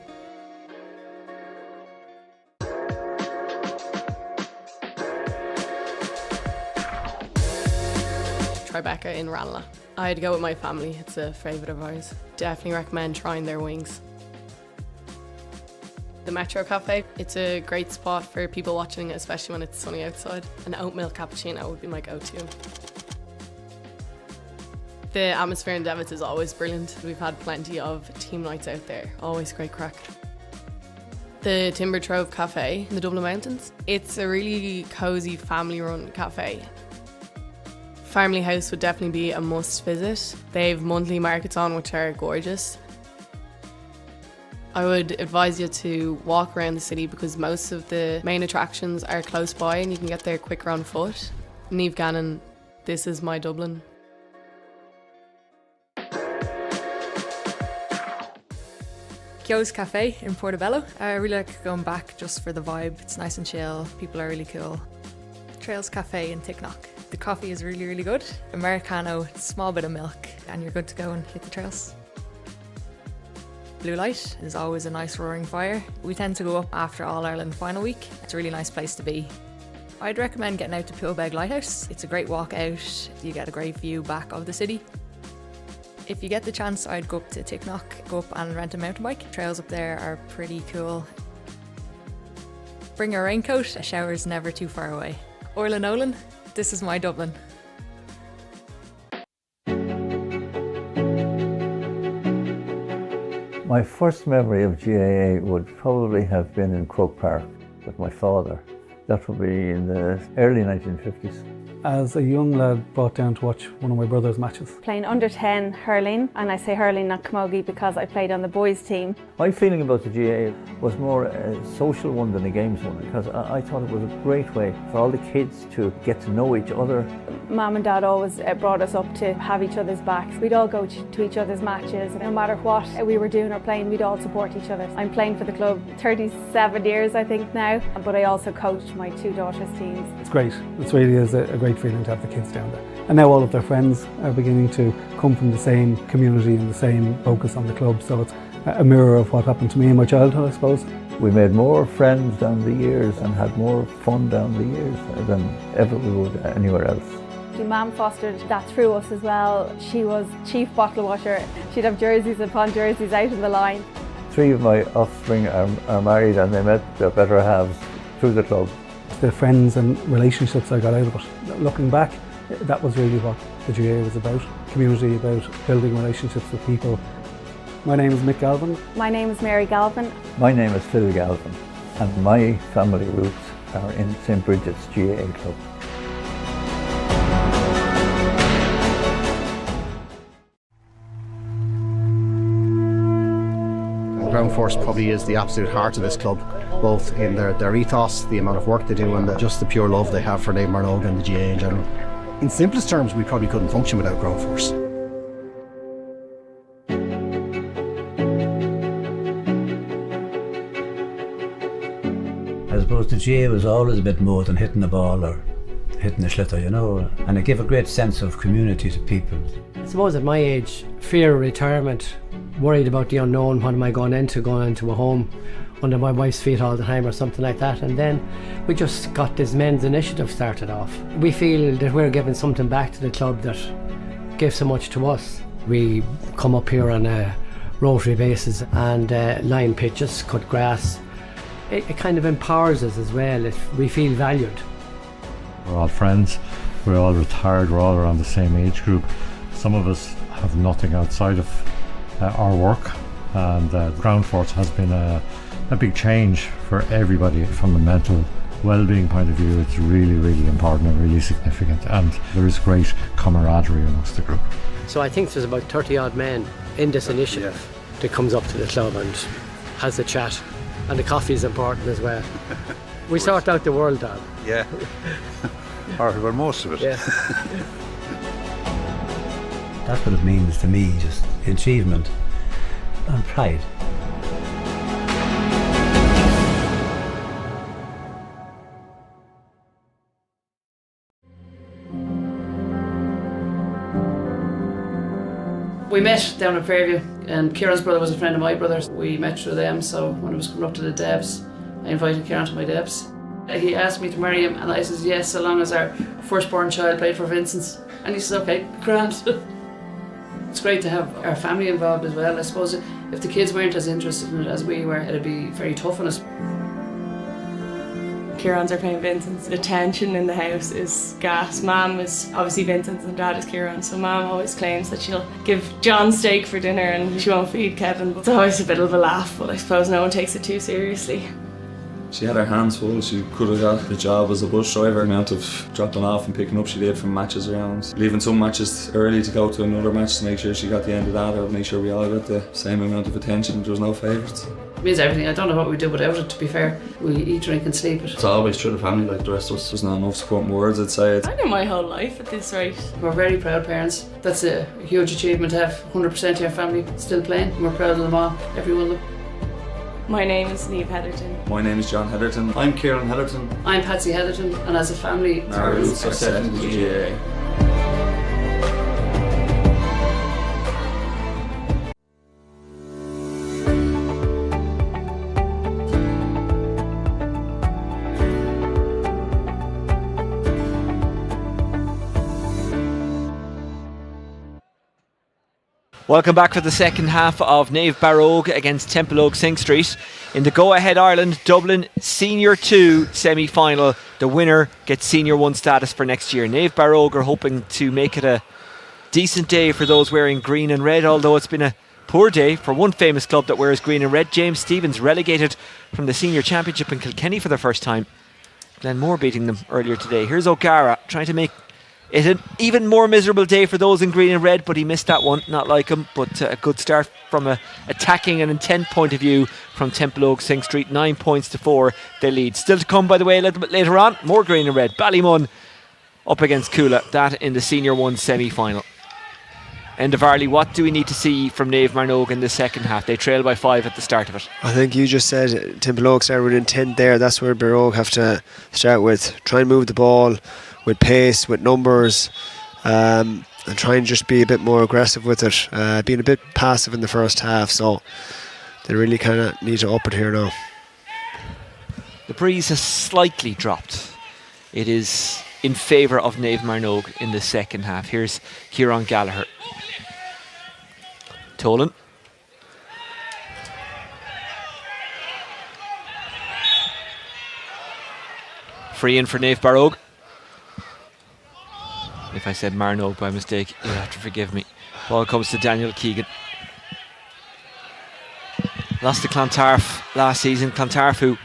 Tribeca in Ranelagh. I had to go with my family, it's a favourite of ours. Definitely recommend trying their wings. The Metro Cafe, it's a great spot for people watching, especially when it's sunny outside. An oat milk cappuccino would be my go-to. The atmosphere in Devitt is always brilliant. We've had plenty of team nights out there, always great crack. The Timber Trove Cafe in the Dublin Mountains, it's a really cosy family-run cafe. Family House would definitely be a must visit. They have monthly markets on which are gorgeous. I would advise you to walk around the city because most of the main attractions are close by and you can get there quicker on foot. Naomh Gannon, this is my Dublin. Kyo's Cafe in Portobello. I really like going back just for the vibe. It's nice and chill, people are really cool. Trails Cafe in Ticknock. The coffee is really, really good. Americano, small bit of milk, and you're good to go and hit the trails. Blue Light is always a nice roaring fire. We tend to go up after All Ireland final week. It's a really nice place to be. I'd recommend getting out to Poolbeg Lighthouse. It's a great walk out. You get a great view back of the city. If you get the chance, I'd go up to Ticknock, go up and rent a mountain bike. Trails up there are pretty cool. Bring a raincoat, a shower's never too far away. Orla Nolan, this is my Dublin. My first memory of GAA would probably have been in Croke Park with my father. That would be in the early 1950s. as a young lad brought down to watch one of my brother's matches. Playing under 10 hurling, and I say hurling, not camogie, because I played on the boys team. My feeling about the GAA was more a social one than a games one, because I thought it was a great way for all the kids to get to know each other. Mum and Dad always brought us up to have each other's backs. We'd all go to each other's matches. No matter what we were doing or playing, we'd all support each other. I'm playing for the club 37 years, I think now, but I also coached my 2 daughters' teams. It's great. It really is a great feeling to have the kids down there. And now all of their friends are beginning to come from the same community and the same focus on the club, so it's a mirror of what happened to me in my childhood, I suppose. We made more friends down the years and had more fun down the years than ever we would anywhere else. Mum fostered that through us as well. She was chief bottle washer. She'd have jerseys upon jerseys out in the line. 3 of my offspring are married, and they met their better halves through the club. The friends and relationships I got out of it. Looking back, that was really what the GAA was about. Community, about building relationships with people. My name is Mick Galvin. My name is Mary Galvin. My name is Phil Galvin, and my family roots are in St Bridget's GAA Club. Ground Force probably is the absolute heart of this club, both in their ethos, the amount of work they do, and just the pure love they have for Naomh Barróg and the GAA in general. In simplest terms, we probably couldn't function without Ground Force. I suppose the GAA was always a bit more than hitting the ball or hitting the schlitter, you know, and it gave a great sense of community to people. I suppose at my age, fear of retirement, worried about the unknown, what am I going into a home under my wife's feet all the time or something like that, and then we just got this men's initiative started off. We feel that we're giving something back to the club that gave so much to us. We come up here on a rotary basis and line pitches, cut grass. It kind of empowers us as well if we feel valued. We're all friends, we're all retired, we're all around the same age group. Some of us have nothing outside of our work, and Ground Force has been a big change for everybody from a mental well-being point of view. It's really, really important and really significant, and there is great camaraderie amongst the group. So I think there's about 30 odd men in this initiative that comes up to the club and has a chat, and the coffee is important as well. We sort out the world, Dad. Yeah. Or well, most of it. Yeah. That's what it means to me, just achievement and pride. We met down in Fairview, and Kieran's brother was a friend of my brother's. We met through them, so when I was coming up to the Debs, I invited Kieran to my Debs. He asked me to marry him, and I said yes, so long as our firstborn child played for Vincent's. And he said, okay, grand. It's great to have our family involved as well. I suppose if the kids weren't as interested in it as we were, it'd be very tough on us. Kieran's are playing Vincent's. The tension in the house is gas. Mum is obviously Vincent's and Dad is Kieran's, so Mum always claims that she'll give John steak for dinner and she won't feed Kevin. But it's always a bit of a laugh, but I suppose no one takes it too seriously. She had her hands full. She could have got the job as a bus driver. The amount of dropping off and picking up she did from matches around. Leaving some matches early to go to another match to make sure she got the end of that, or make sure we all got the same amount of attention. There was no favourites. It means everything. I don't know what we do without it, to be fair. We eat, drink and sleep it. It's always through the family like the rest of us. There's not enough supporting words, I'd say. I know my whole life at this rate. We're very proud parents. That's a huge achievement to have 100% of your family still playing. We're proud of them all, every one of them. My name is Naomh Heatherton. My name is John Heatherton. I'm Kieran Heatherton. I'm Patsy Heatherton, and as a family, our roots are set in the GAA. Welcome back for the second half of Naomh Barróg against Templeogue Synge Street. In the Go Ahead Ireland Dublin Senior 2 semi-final, the winner gets Senior 1 status for next year. Naomh Barróg are hoping to make it a decent day for those wearing green and red, although it's been a poor day for one famous club that wears green and red. James Stephens relegated from the Senior Championship in Kilkenny for the first time. Glenmore beating them earlier today. Here's O'Gara trying to make It's an even more miserable day for those in green and red, but he missed that one, not like him. But a good start from a attacking and intent point of view from Templeogue Synge Street. 9 points to 4, they lead. Still to come, by the way, a little bit later on. More green and red. Ballymun up against Coola. That in the Senior 1 semi-final. End of Arley, what do we need to see from Naomh Marnogue in the second half? They trail by 5 at the start of it. I think you just said Templeogue started with intent there. That's where Barróg have to start with. Try and move the ball with pace, with numbers, and try and just be a bit more aggressive with it. Being a bit passive in the first half, so they really kind of need to up it here now. The breeze has slightly dropped. It is in favour of Naomh Marnogue in the second half. Here's Kieran Gallagher. Tolan. Free in for Naomh Barróg. If I said Marnogue by mistake, you'll have to forgive me. Ball comes to Daniel Keegan. Lost to Clontarf last season. Clontarf, who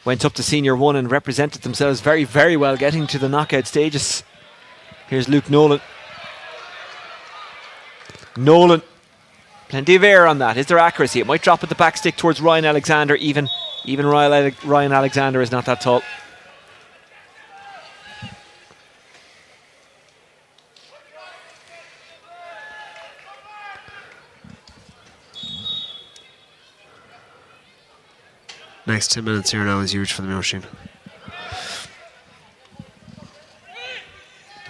went up to Senior 1 and represented themselves very, very well, getting to the knockout stages. Here's Luke Nolan. Nolan. Plenty of air on that. Is there accuracy? It might drop at the back stick towards Ryan Alexander. Even Ryan Alexander is not that tall. Next 10 minutes here now is huge for the machine.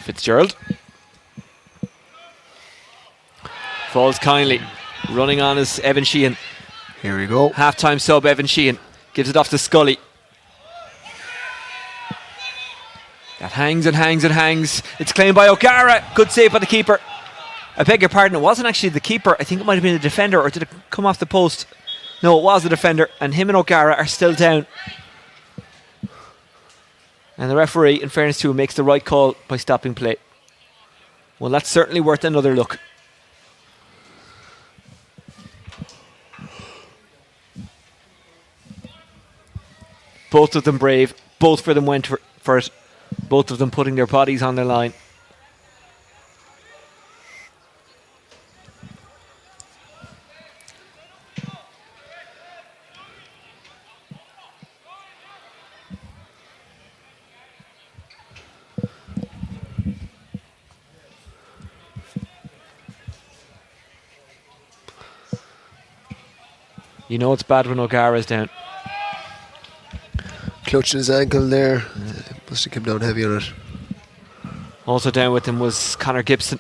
Fitzgerald. Falls kindly. Running on is Evan Sheehan. Here we go. Half-time sub, Evan Sheehan. Gives it off to Scully. That hangs and hangs and hangs. It's claimed by O'Gara. Good save by the keeper. I beg your pardon, it wasn't actually the keeper. I think it might have been the defender, or did it come off the post? No, it was the defender, and him and O'Gara are still down. And the referee, in fairness to him, makes the right call by stopping play. Well, that's certainly worth another look. Both of them brave. Both of them went for it. Both of them putting their bodies on the line. You know it's bad when O'Gara's down. Clutching his ankle there. Must have come down heavy on it. Also down with him was Connor Gibson.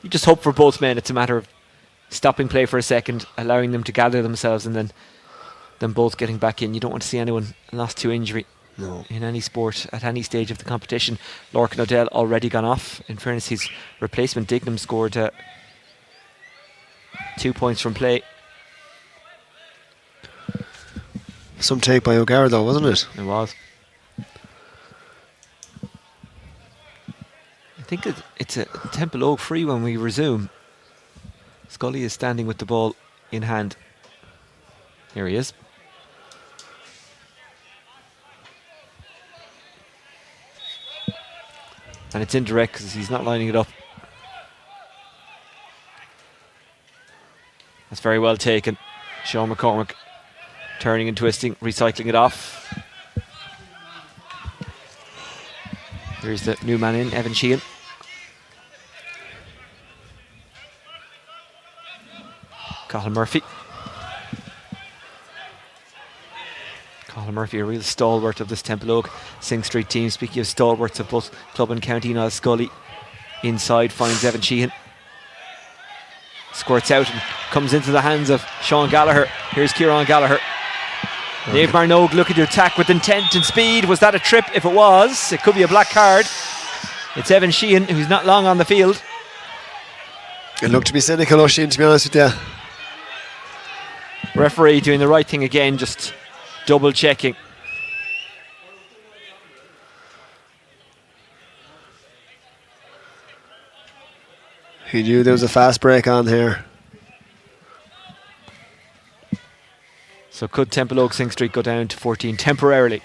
You just hope for both men it's a matter of stopping play for a second, allowing them to gather themselves, and then them both getting back in. You don't want to see anyone lost to injury. No. In any sport at any stage of the competition. Lorcan O'Dell already gone off. In fairness, his replacement Dignam scored 2 points from play. Some take by O'Gara though, wasn't it? It was. I think it's a Templeogue free when we resume. Scully is standing with the ball in hand. Here he is. And it's indirect because he's not lining it up. That's very well taken. Sean McCormick turning and twisting, recycling it off. Here's the new man in, Evan Sheehan. Colin Murphy. Colin Murphy, a real stalwart of this Templeogue Synge Street team. Speaking of stalwarts of both club and county, Niall Scully inside finds Evan Sheehan. Squirts out and comes into the hands of Sean Gallagher. Here's Kieran Gallagher. Naomh Marnogue looking to attack with intent and speed. Was that a trip? If it was, it could be a black card. It's Evan Sheehan, who's not long on the field. It looked to be cynical, Oisin, to be honest with you. Referee doing the right thing again, just double checking. He knew there was a fast break on here. So could Templeogue Synge Street go down to 14 temporarily?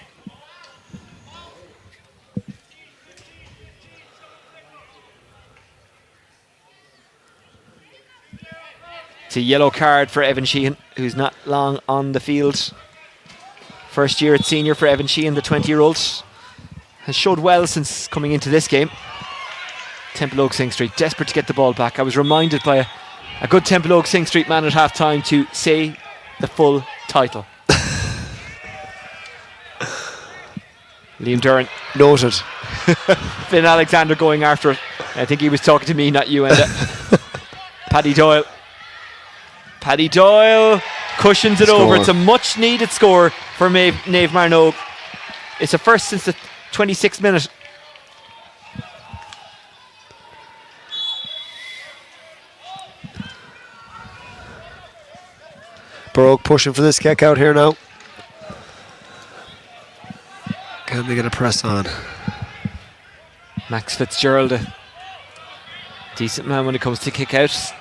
It's a yellow card for Evan Sheehan, who's not long on the field. First year at senior for Evan Sheehan, the 20-year-old. Has showed well since coming into this game. Templeogue Synge Street, desperate to get the ball back. I was reminded by a good Templeogue Synge Street man at half time to say the full title. Liam Duran. Noted. Finn Alexander going after it. I think he was talking to me, not you, Enda. Paddy Doyle. Paddy Doyle cushions it over. It's a much needed score for Naomh Marnogue. It's a first since the 26th minute. Barróg pushing for this kick out here now. Can they get a press on? Max Fitzgerald, a decent man when it comes to kick outs.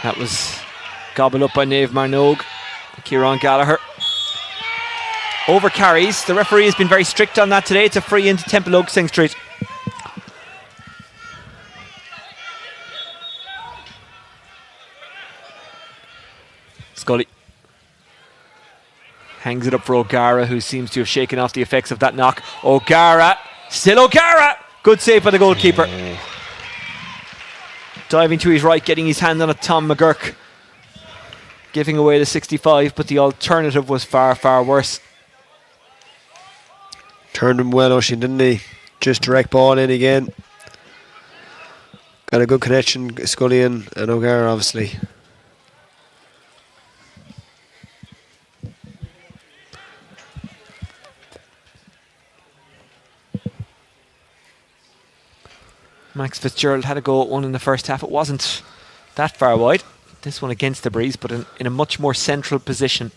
That was gobbled up by Naomh Marnogue. Kieran Gallagher over carries. The referee has been very strict on that today. It's a free into Templeogue Synge Street. Scully hangs it up for O'Gara, who seems to have shaken off the effects of that knock. O'Gara, still O'Gara. Good save by the goalkeeper. Diving to his right, getting his hand on it, Tom McGurk. Giving away the 65, but the alternative was far, far worse. Turned him well, Oisin, didn't he? Just direct ball in again. Got a good connection, Scully and O'Gara, obviously. Max Fitzgerald had a go at one in the first half. It wasn't that far wide. This one against the breeze, but in a much more central position.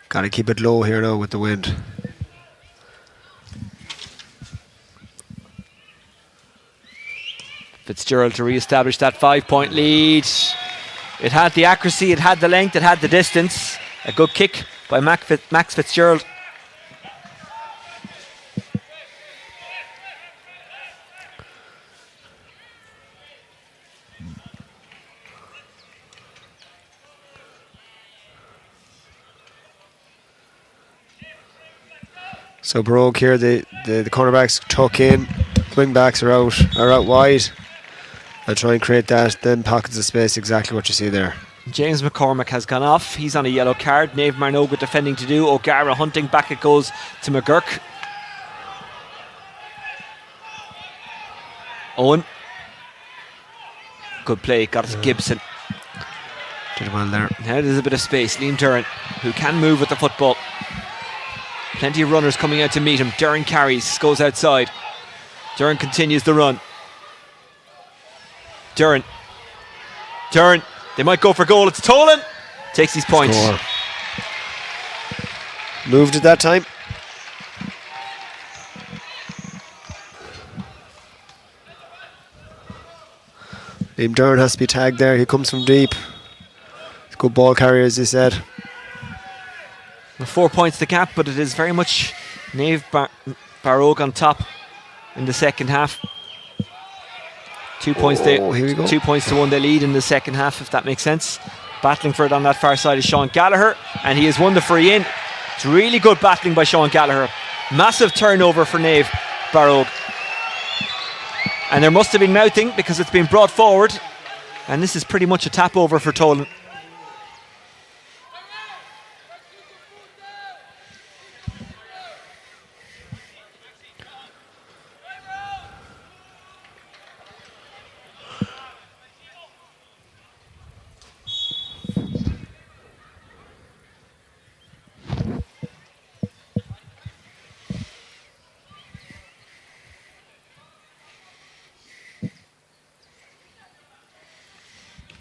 Got to keep it low here now with the wind. Fitzgerald to re-establish that 5-point lead. It had the accuracy, it had the length, it had the distance. A good kick by Max Fitzgerald. So Barróg here, the cornerbacks tuck in, wing backs are out wide. They'll try and create that, then pockets of space, exactly what you see there. James McCormick has gone off. He's on a yellow card. Naomh Marnogue with defending to do. O'Gara hunting. Back it goes to McGurk. Owen. Good play. Got it to Gibson. Did well there. Now there's a bit of space. Liam Duran, who can move with the football. Plenty of runners coming out to meet him. Duran carries. Goes outside. Duran continues the run. Duran. They might go for goal. It's Tolan. Takes his points. Score. Moved it that time. Liam Duran has to be tagged there. He comes from deep. Good ball carrier, as he said. 4 points the gap, but it is very much Naomh Barróg on top in the second half. 2 points here we go. 2 points to 1 they lead in the second half, if that makes sense. Battling for it on that far side is Sean Gallagher, and he has won the free in. It's really good battling by Sean Gallagher. Massive turnover for Naomh Barróg. And there must have been mouthing because it's been brought forward, and this is pretty much a tap over for Tolan.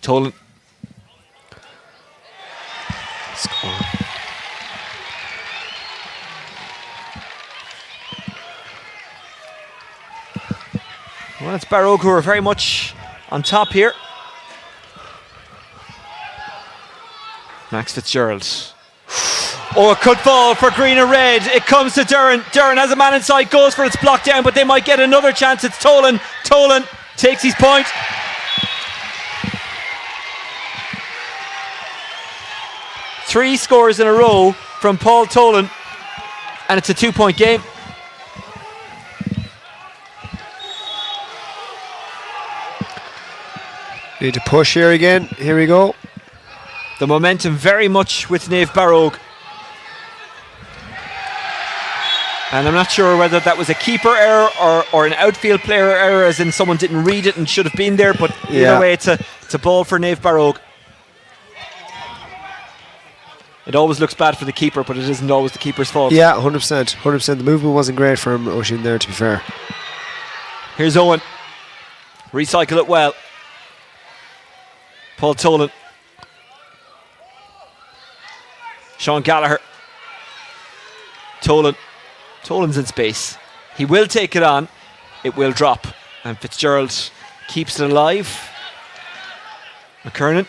Tolan. Score. Well, it's Barróg who are very much on top here. Max Fitzgerald. Oh, it could fall for green and red. It comes to Duran. Duran has a man inside, goes for it, it's blocked down, but they might get another chance. It's Tolan. Tolan takes his point. Three scores in a row from Paul Tolan, and it's a 2-point game. Need to push here again. Here we go. The momentum very much with Naomh Barróg. And I'm not sure whether that was a keeper error or an outfield player error, as in someone didn't read it and should have been there, but either way it's a ball for Naomh Barróg. It always looks bad for the keeper, but it isn't always the keeper's fault. Yeah, 100%. 100%. The movement wasn't great for him, Oisin, there, to be fair. Here's Owen. Recycle it well. Paul Tolan. Sean Gallagher. Tolan. Tolan's in space. He will take it on. It will drop. And Fitzgerald keeps it alive. McKernan.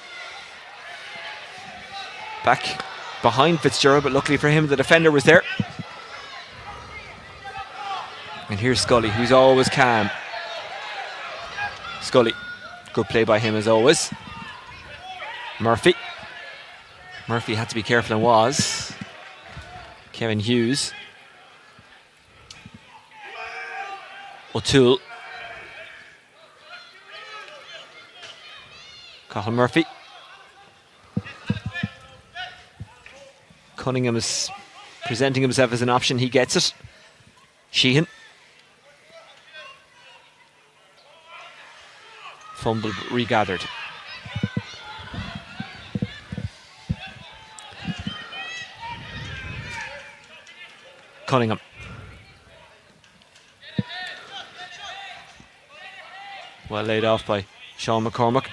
Back behind Fitzgerald, but luckily for him, the defender was there. And here's Scully, who's always calm. Scully. Good play by him as always. Murphy. Murphy had to be careful and was. Kevin Hughes. O'Toole. Cathal Murphy. Cunningham is presenting himself as an option. He gets it. Sheehan. Fumble regathered. Cunningham. Well laid off by Sean McCormack.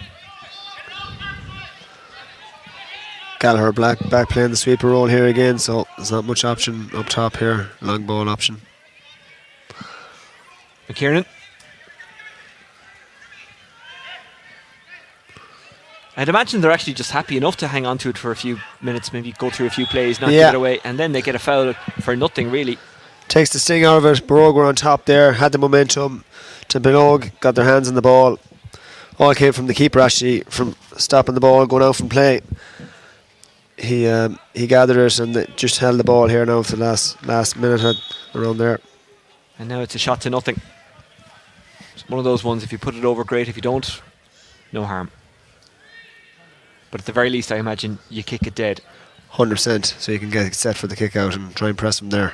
Gallagher back playing the sweeper role here again, so there's not much option up top here. Long ball option. McKiernan. I'd imagine they're actually just happy enough to hang on to it for a few minutes, maybe go through a few plays, not give it away, and then they get a foul for nothing really. Takes the sting out of it. Barróg were on top there, had the momentum. Templeogue got their hands on the ball. All came from the keeper actually, from stopping the ball, going out from play. He gathered it and just held the ball here now for the last minute around there. And now it's a shot to nothing. It's one of those ones, if you put it over, great. If you don't, no harm. But at the very least, I imagine you kick it dead. 100%, so you can get set for the kick out and try and press him there.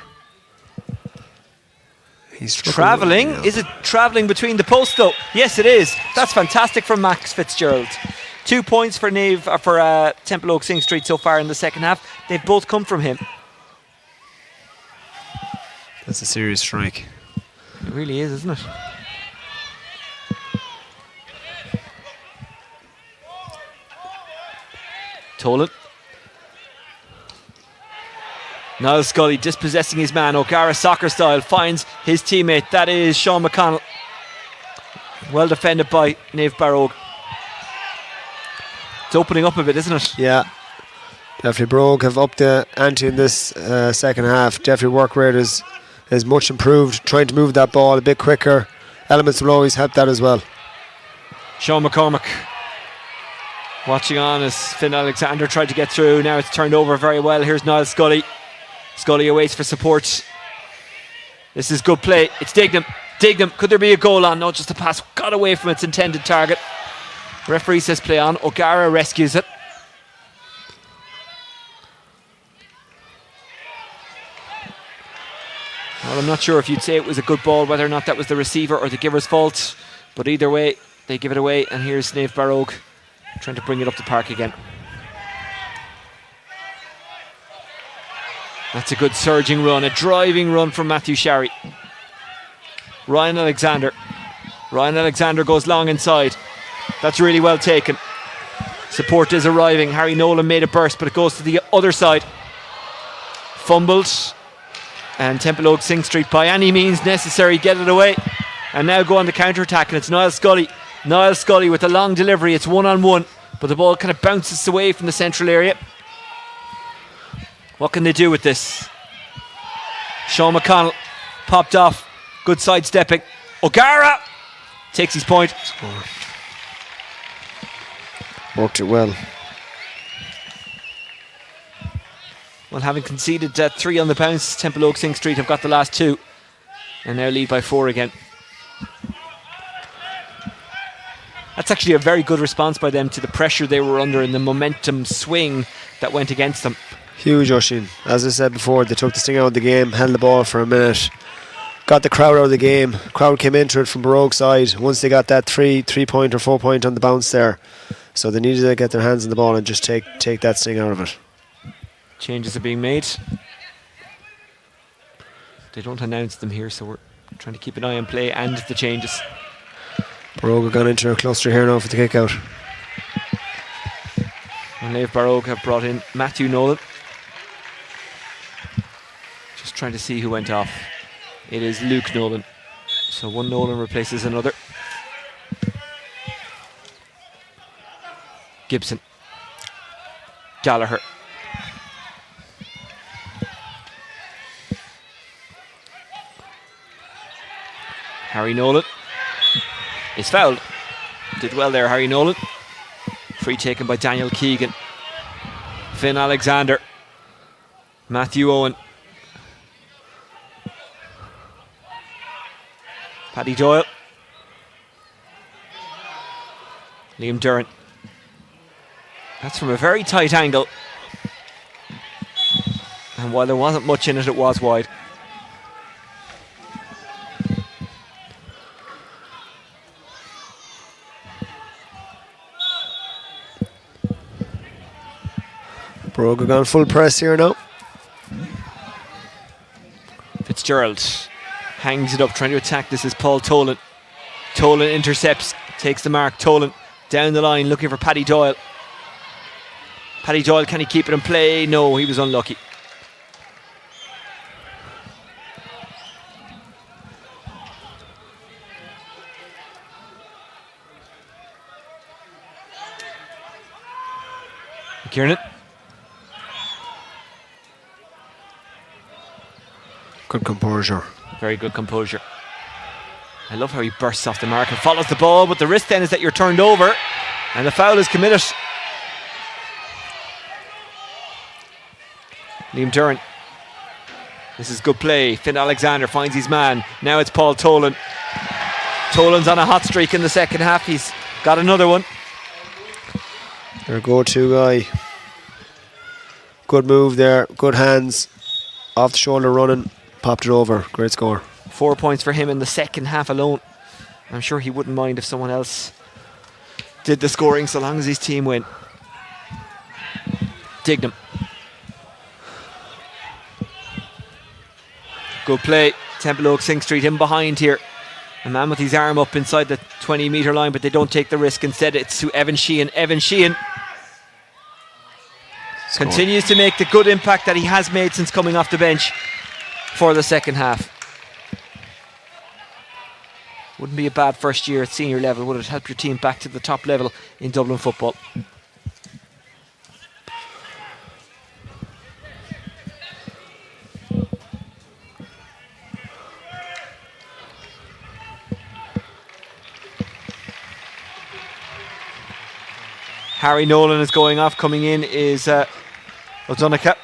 He's travelling. Is it travelling between the posts though? Yes, it is. That's fantastic from Max Fitzgerald. 2 points for Templeogue Synge Street so far in the second half. They've both come from him. That's a serious strike. It really is, isn't it? Tolan. Niall Scully dispossessing his man. O'Gara soccer style finds his teammate. That is Sean McConnell. Well defended by Naomh Barróg. It's opening up a bit, isn't it? Yeah. Definitely Barróg have upped the ante in this second half. Definitely work rate is much improved. Trying to move that ball a bit quicker. Elements will always help that as well. Sean McCormack watching on as Finn Alexander tried to get through. Now it's turned over very well. Here's Niall Scully. Scully awaits for support. This is good play. It's Dignam. Dignam. Could there be a goal on? No, just a pass. Got away from its intended target. Referee says play on. O'Gara rescues it. Well, I'm not sure if you'd say it was a good ball, whether or not that was the receiver or the giver's fault. But either way, they give it away. And here's Naomh Barróg trying to bring it up the park again. That's a good surging run, a driving run from Matthew Sharry. Ryan Alexander. Ryan Alexander goes long inside. That's really well taken. Support is arriving. Harry Nolan made a burst, but it goes to the other side. Fumbled. And Templeogue Synge Street, by any means necessary, get it away. And now go on the counter-attack, and it's Niall Scully. Niall Scully with a long delivery. It's 1-on-1, but the ball kind of bounces away from the central area. What can they do with this? Sean McConnell popped off. Good sidestepping. O'Gara takes his point. Worked it well. Well, having conceded 3 on the bounce, Templeogue Synge Street have got the last 2 and now lead by 4 again. That's actually a very good response by them to the pressure they were under and the momentum swing that went against them. Huge, Oisín. As I said before, they took the sting out of the game, held the ball for a minute, got the crowd out of the game. Crowd came into it from Barróg's side once they got that 3-point or 4-point on the bounce there. So they needed to get their hands on the ball and just take that sting out of it. Changes are being made. They don't announce them here, so we're trying to keep an eye on play and the changes. Barróg have gone into a cluster here now for the kick out. And Naomh Barróg have brought in Matthew Nolan. Just trying to see who went off. It is Luke Nolan. So one Nolan replaces another. Gibson. Gallagher. Harry Nolan is fouled. Did well there, Harry Nolan. Free taken by Daniel Keegan. Finn Alexander. Matthew Owen. Paddy Doyle. Liam Duran. That's from a very tight angle. And while there wasn't much in it, it was wide. Barróg have gone full press here now. Fitzgerald hangs it up, trying to attack. This is Paul Tolan. Tolan intercepts, takes the mark. Tolan down the line, looking for Paddy Doyle. Paddy Doyle, can he keep it in play? No, he was unlucky. Kieran. Good composure. Very good composure. I love how he bursts off the mark and follows the ball, but the risk then is that you're turned over and the foul is committed. Liam Duran. This is good play. Finn Alexander finds his man. Now it's Paul Tolan. Tolan's on a hot streak in the second half. He's got another one. Their go-to guy. Good move there. Good hands. Off the shoulder running. Popped it over. Great score. 4 points for him in the second half alone. I'm sure he wouldn't mind if someone else did the scoring so long as his team win. Dignam. Good play. Templeogue Synge Street in behind here. A man with his arm up inside the 20-metre line, but they don't take the risk. Instead, it's to Evan Sheehan. Evan Sheehan continues to make the good impact that he has made since coming off the bench for the second half. Wouldn't be a bad first year at senior level, would it? Help your team back to the top level in Dublin football. Harry Nolan is going off. Coming in is O'Donoghue.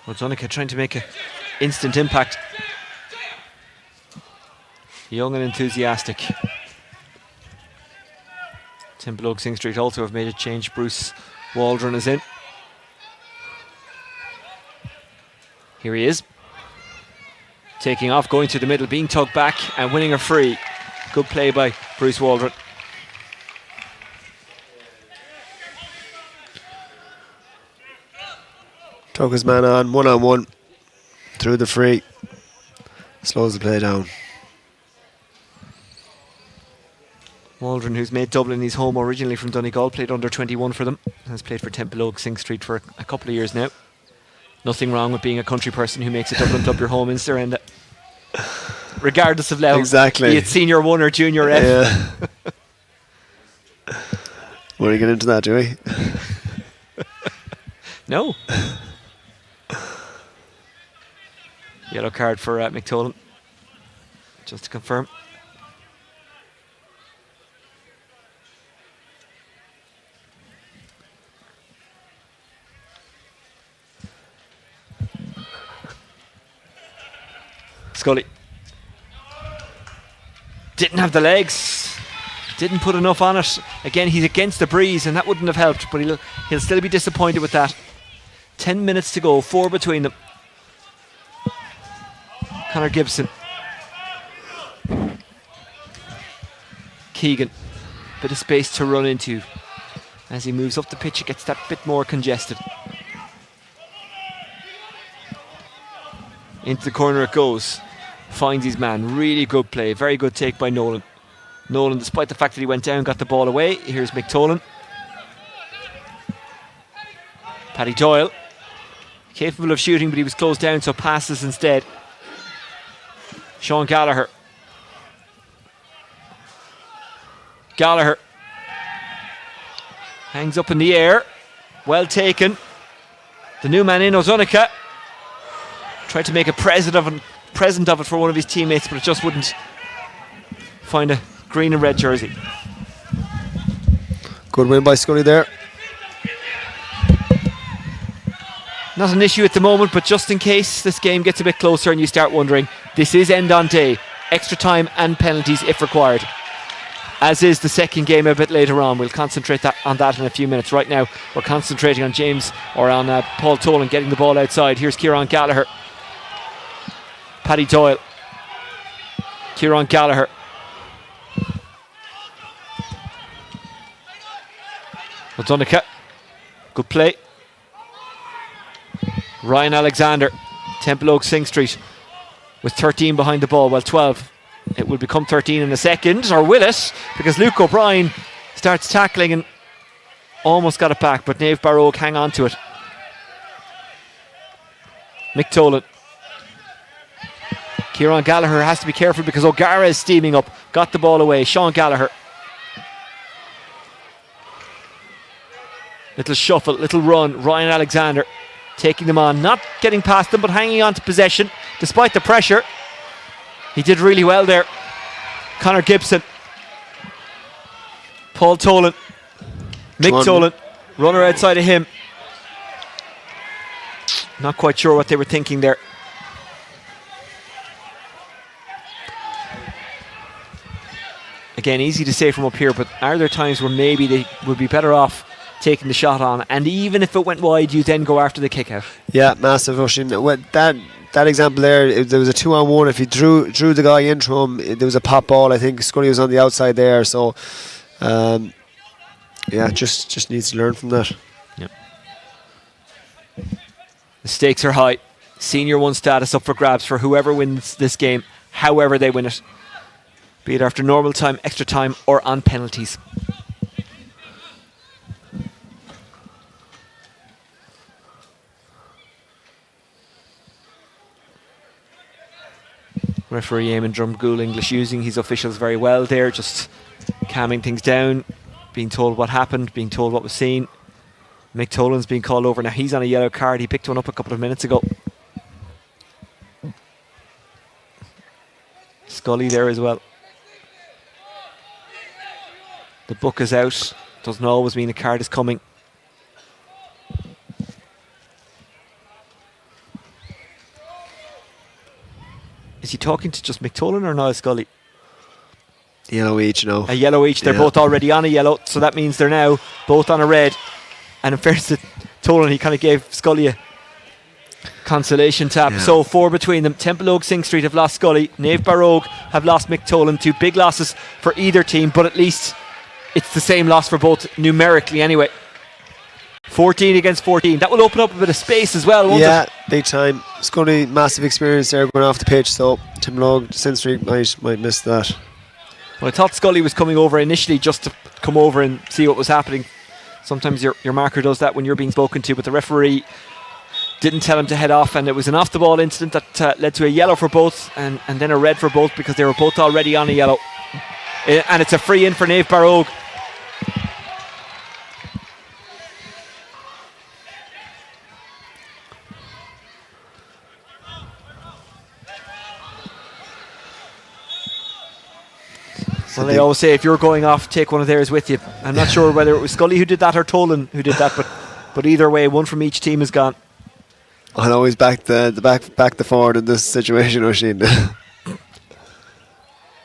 O'Donoghue trying to make an instant impact. Young and enthusiastic. Templeogue Synge Street also have made a change. Bruce Waldron is in. Here he is. Taking off, going to the middle, being tugged back and winning a free. Good play by Bruce Waldron. Took his man on, one-on-one. Through the free. Slows the play down. Waldron, who's made Dublin his home originally from Donegal, played under 21 for them. Has played for Templeogue Synge Street for a couple of years now. Nothing wrong with being a country person who makes a Dublin club your home, Inster, and regardless of level, exactly. be it senior 1 or junior F. Yeah. Want to get into that, do we? No. Yellow card for McTolan. Just to confirm. Scully. Didn't have the legs. Didn't put enough on it. Again, he's against the breeze, and that wouldn't have helped, but he'll still be disappointed with that. 10 minutes to go, 4 between them. Connor Gibson. Keegan. Bit of space to run into. As he moves up the pitch, it gets that bit more congested. Into the corner it goes. Finds his man. Really good play. Very good take by Nolan. Nolan, despite the fact that he went down, got the ball away. Here's McTolan. Paddy Doyle. Capable of shooting, but he was closed down, so passes instead. Sean Gallagher. Gallagher. Hangs up in the air. Well taken. The new man in, Ozonica. Tried to make a present of it for one of his teammates, but it just wouldn't find a green and red jersey. Good win by Scully there. Not an issue at the moment, but just in case this game gets a bit closer and you start wondering, this is end on day. Extra time and penalties if required. As is the second game a bit later on. We'll concentrate on that in a few minutes. Right now, we're concentrating on Paul Tolan getting the ball outside. Here's Kieran Gallagher. Paddy Doyle. Kieran Gallagher. Odonica. Good play. Ryan Alexander. Templeogue Synge Street with 13 behind the ball. Well, 12. It will become 13 in a second, or will it? Because Luke O'Brien starts tackling and almost got it back, but Naomh Barróg hang on to it. McTolan. Kieran Gallagher has to be careful because O'Gara is steaming up. Got the ball away. Sean Gallagher. Little shuffle, little run. Ryan Alexander taking them on. Not getting past them, but hanging on to possession despite the pressure. He did really well there. Connor Gibson. Paul Tolan. Mick Tolan. Runner outside of him. Not quite sure what they were thinking there. Again, easy to say from up here, but are there times where maybe they would be better off taking the shot on, and even if it went wide, you then go after the kick out? Yeah, massive rushing. That example there, there was a 2-on-1. If he drew the guy into him, there was a pop ball. I think Scully was on the outside there, so yeah, just needs to learn from that. Yep. The stakes are high. Senior 1 status up for grabs for whoever wins this game, however they win it, be it after normal time, extra time, or on penalties. Referee Eamon Drumgool English using his officials very well there, just calming things down, being told what happened, being told what was seen. Mick Tolan's being called over. Now he's on a yellow card. He picked one up a couple of minutes ago. Scully there as well. The book is out. Doesn't always mean a card is coming. Is he talking to just McTolan or Niall Scully? Yellow each, you know. A yellow each. They're both already on a yellow, so that means they're now both on a red. And in fairness to Tolan, he kind of gave Scully a consolation tap. Yeah. So 4 between them. Templeogue Synge Street have lost Scully. Naomh Barróg have lost McTolan. 2 big losses for either team, but at least it's the same loss for both numerically anyway. 14 against 14. That will open up a bit of space as well, won't it? Yeah, big time. Scully, massive experience there going off the pitch, so Templeogue Synge Street might miss that. Well, I thought Scully was coming over initially just to come over and see what was happening. Sometimes your marker does that when you're being spoken to, but the referee didn't tell him to head off, and it was an off-the-ball incident that led to a yellow for both and then a red for both because they were both already on a yellow. And it's a free in for Naomh Barróg. Well, they always say if you're going off, take one of theirs with you. I'm not sure whether it was Scully who did that or Tolan who did that, but either way, one from each team is gone. I'll always back the forward in this situation, Oisin.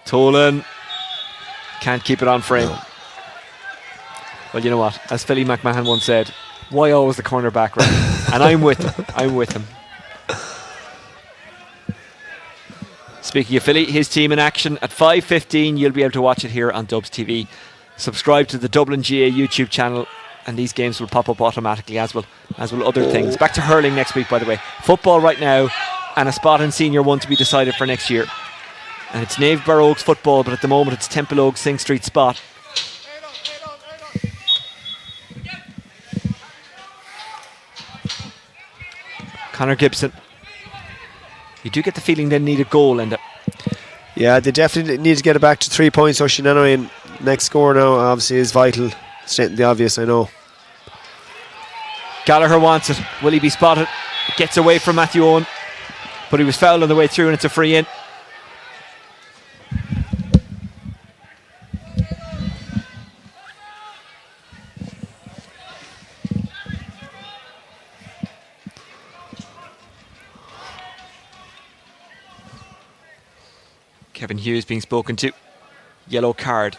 Tolan can't keep it on frame. No. Well, you know what? As Philly McMahon once said, why always the cornerback, right? And I'm with him. I'm with him. Speaking of Philly, his team in action at 5:15. You'll be able to watch it here on Dubs TV. Subscribe to the Dublin GA YouTube channel, and these games will pop up automatically, as will other things. Back to hurling next week, by the way. Football right now, and a spot in Senior 1 to be decided for next year. And it's Naomh Barróg's football, but at the moment it's Templeogue Synge Street spot. Conor Gibson. You do get the feeling they need a goal, Enda. Yeah, they definitely need to get it back to 3 points. Oisin, and next score now obviously is vital. Stating the obvious, I know. Gallagher wants it. Will he be spotted? It gets away from Matthew Owen, but he was fouled on the way through, and it's a free in. Kevin Hughes being spoken to. Yellow card.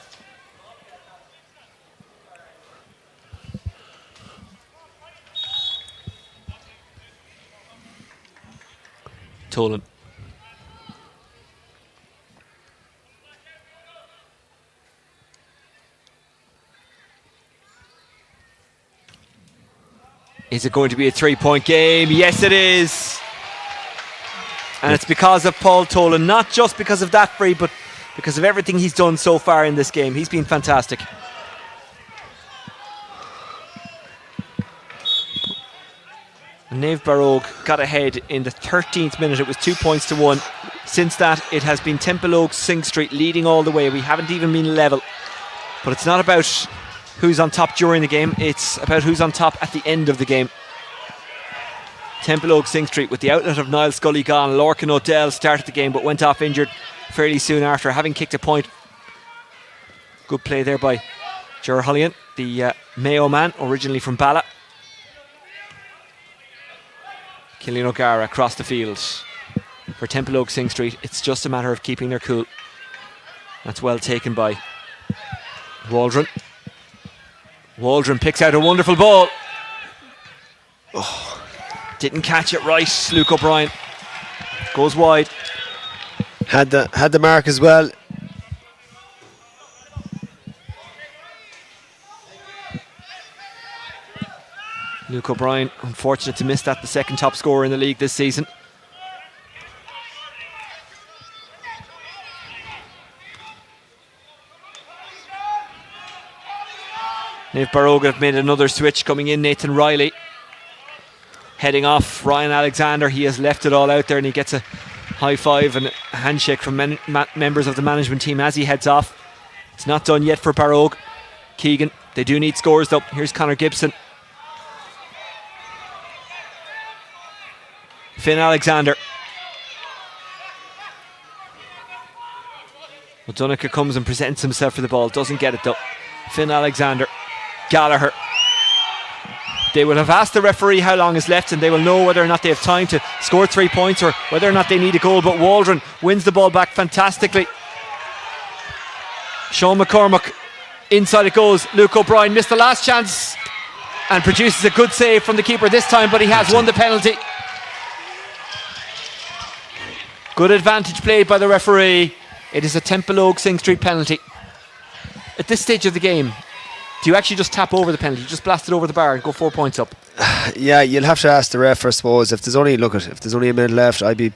Tolan. Is it going to be a 3-point game? Yes, it is. And it's because of Paul Tolan, not just because of that free, but because of everything he's done so far in this game. He's been fantastic. And Naomh Barróg got ahead in the 13th minute. It was 2-1. Since that, it has been Templeogue Synge Street leading all the way. We haven't even been level. But it's not about who's on top during the game. It's about who's on top at the end of the game. Templeogue Synge Street with the outlet of Niall Scully gone. Lorcan O'Dell started the game but went off injured fairly soon after, having kicked a point. Good play there by Ger Hullian, the Mayo man, originally from Bala. Cillian O'Gara across the field for Templeogue Synge Street. It's just a matter of keeping their cool. That's well taken by Waldron. Waldron picks out a wonderful ball. Oh. Didn't catch it right. Luke O'Brien goes wide. Had the mark as well. Luke O'Brien, unfortunate to miss that, the second top scorer in the league this season. Naomh Barróg have made another switch, coming in Nathan Riley. Heading off Ryan Alexander, he has left it all out there, and he gets a high five and a handshake from members of the management team as he heads off. It's not done yet for Barróg. Keegan, they do need scores though. Here's Conor Gibson. Finn Alexander. O'Donoghue comes and presents himself for the ball, doesn't get it though. Finn Alexander. Gallagher. They will have asked the referee how long is left, and they will know whether or not they have time to score 3 points or whether or not they need a goal. But Waldron wins the ball back fantastically. Sean McCormack, inside it goes. Luke O'Brien missed the last chance and produces a good save from the keeper this time, but he has won the penalty. Good advantage played by the referee. It is a Templeogue Synge Street penalty. At this stage of the game, do you actually just tap over the penalty? You just blast it over the bar and go 4 points up? Yeah, you'll have to ask the ref, I suppose. If there's only a minute left, I'd be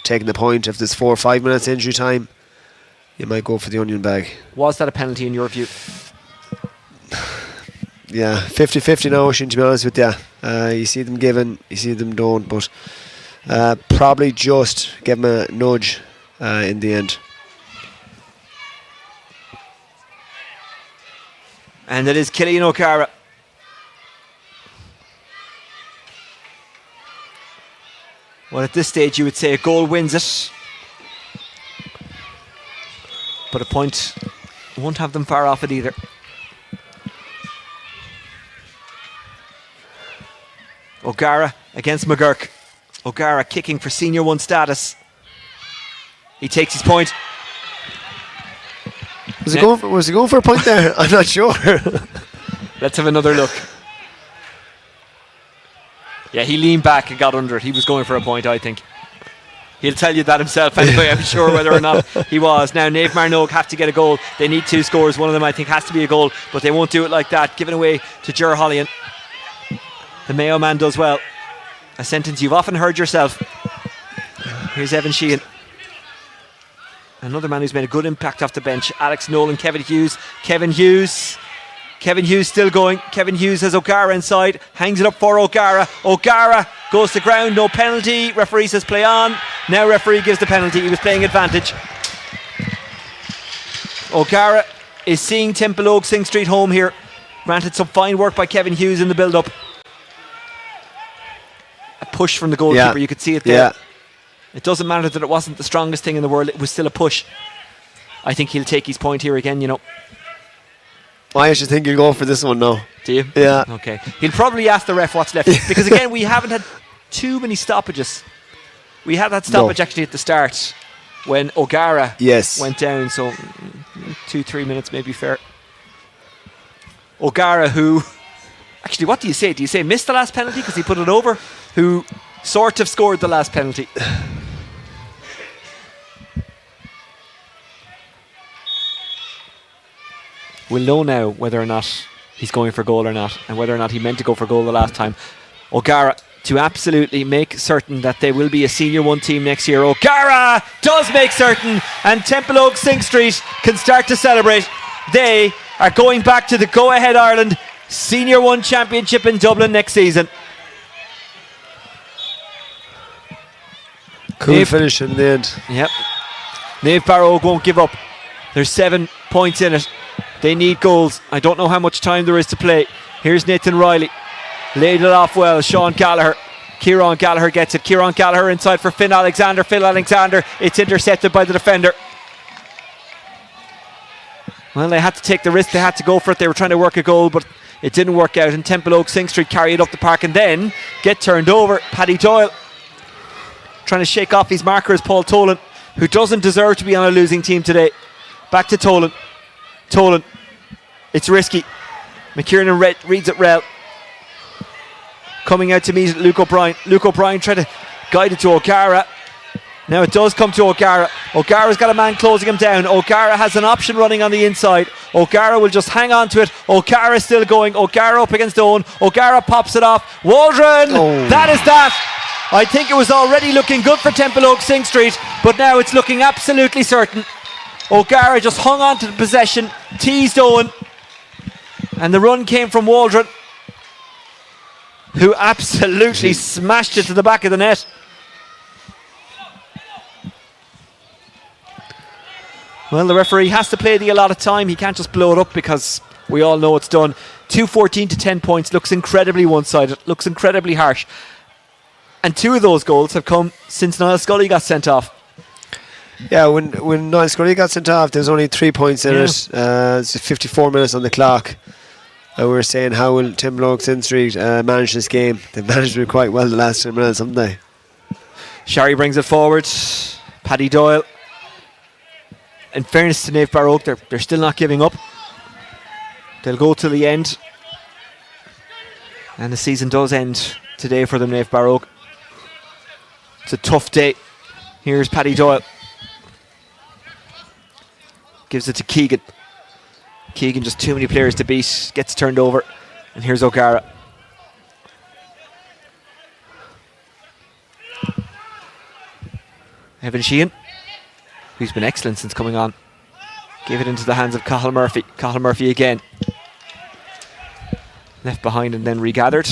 taking the point. If there's 4 or 5 minutes injury time, you might go for the onion bag. Was that a penalty in your view? Yeah, 50-50 now, to be honest with you. You see them giving, you see them don't, but probably just give them a nudge in the end. And it is Cillian O'Gara. Well, at this stage you would say a goal wins it. But a point won't have them far off it either. O'Gara against McGurk. O'Gara kicking for Senior 1 status. He takes his point. Was he going for a point there? I'm not sure. Let's have another look. Yeah, he leaned back and got under it. He was going for a point, I think. He'll tell you that himself anyway. I'm sure whether or not he was. Now, Naomh Marnogue have to get a goal. They need 2 scores. One of them, I think, has to be a goal, but they won't do it like that. Given away to Ger Hollian. The Mayo man does well. A sentence you've often heard yourself. Here's Evan Sheehan. Another man who's made a good impact off the bench. Alex Nolan, Kevin Hughes. Kevin Hughes still going. Kevin Hughes has O'Gara inside. Hangs it up for O'Gara. O'Gara goes to ground. No penalty. Referee says play on. Now referee gives the penalty. He was playing advantage. O'Gara is seeing Templeogue Synge Street home here. Granted, some fine work by Kevin Hughes in the build-up. A push from the goalkeeper. You could see it there. Yeah. It doesn't matter that it wasn't the strongest thing in the world. It was still a push. I think he'll take his point here again, you know. I actually think he'll go for this one now. Do you? Yeah. Okay. He'll probably ask the ref what's left. Because again, we haven't had too many stoppages. We had that stoppage actually at the start when O'Gara went down. So 2-3 minutes may be fair. O'Gara, who... Actually, what do you say? Do you say missed the last penalty because he put it over? Who sort of scored the last penalty? We'll know now whether or not he's going for goal or not, and whether or not he meant to go for goal the last time. O'Gara, to absolutely make certain that they will be a Senior 1 team next year. O'Gara does make certain, and Templeogue Synge Street can start to celebrate. They are going back to the Go Ahead Ireland Senior 1 Championship in Dublin next season. Cool finish in the end. Yep. Naomh Barróg won't give up. There's 7 points in it. They need goals. I don't know how much time there is to play. Here's Nathan Riley. Laid it off well. Sean Gallagher. Kieran Gallagher gets it. Kieran Gallagher inside for Finn Alexander. Phil Alexander. It's intercepted by the defender. Well, they had to take the risk. They had to go for it. They were trying to work a goal, but it didn't work out. And Templeogue Synge Street carry it up the park and then get turned over. Paddy Doyle trying to shake off his markers. Paul Tolan, who doesn't deserve to be on a losing team today. Back to Tolan. Tolan. It's risky. McKiernan reads it well. Coming out to meet Luke O'Brien. Luke O'Brien tried to guide it to O'Gara. Now it does come to O'Gara. O'Gara's got a man closing him down. O'Gara has an option running on the inside. O'Gara will just hang on to it. O'Gara still going. O'Gara up against Owen. O'Gara pops it off. Waldron! That is that. I think it was already looking good for Templeogue Synge Street, but now it's looking absolutely certain. O'Gara just hung on to the possession, teased Owen, and the run came from Waldron, who absolutely smashed it to the back of the net. Well, the referee has to play the allotted time. He can't just blow it up because we all know it's done. 2-14 to 10 points looks incredibly one-sided, looks incredibly harsh. And 2 of those goals have come since Niall Scully got sent off. Yeah, when Niall Scully got sent off, there was only 3 points in it. It's 54 minutes on the clock. We were saying, how will Templeogue Synge Street manage this game? They've managed it quite well the last 10 minutes, haven't they? Sherry brings it forward. Paddy Doyle. In fairness to Naomh Barróg, they're still not giving up. They'll go till the end. And the season does end today for them, Naomh Barróg. It's a tough day. Here's Paddy Doyle. Gives it to Keegan. Keegan, just too many players to beat. Gets turned over. And here's O'Gara. Evan Sheehan, who's been excellent since coming on. Gave it into the hands of Cathal Murphy. Cathal Murphy again. Left behind and then regathered.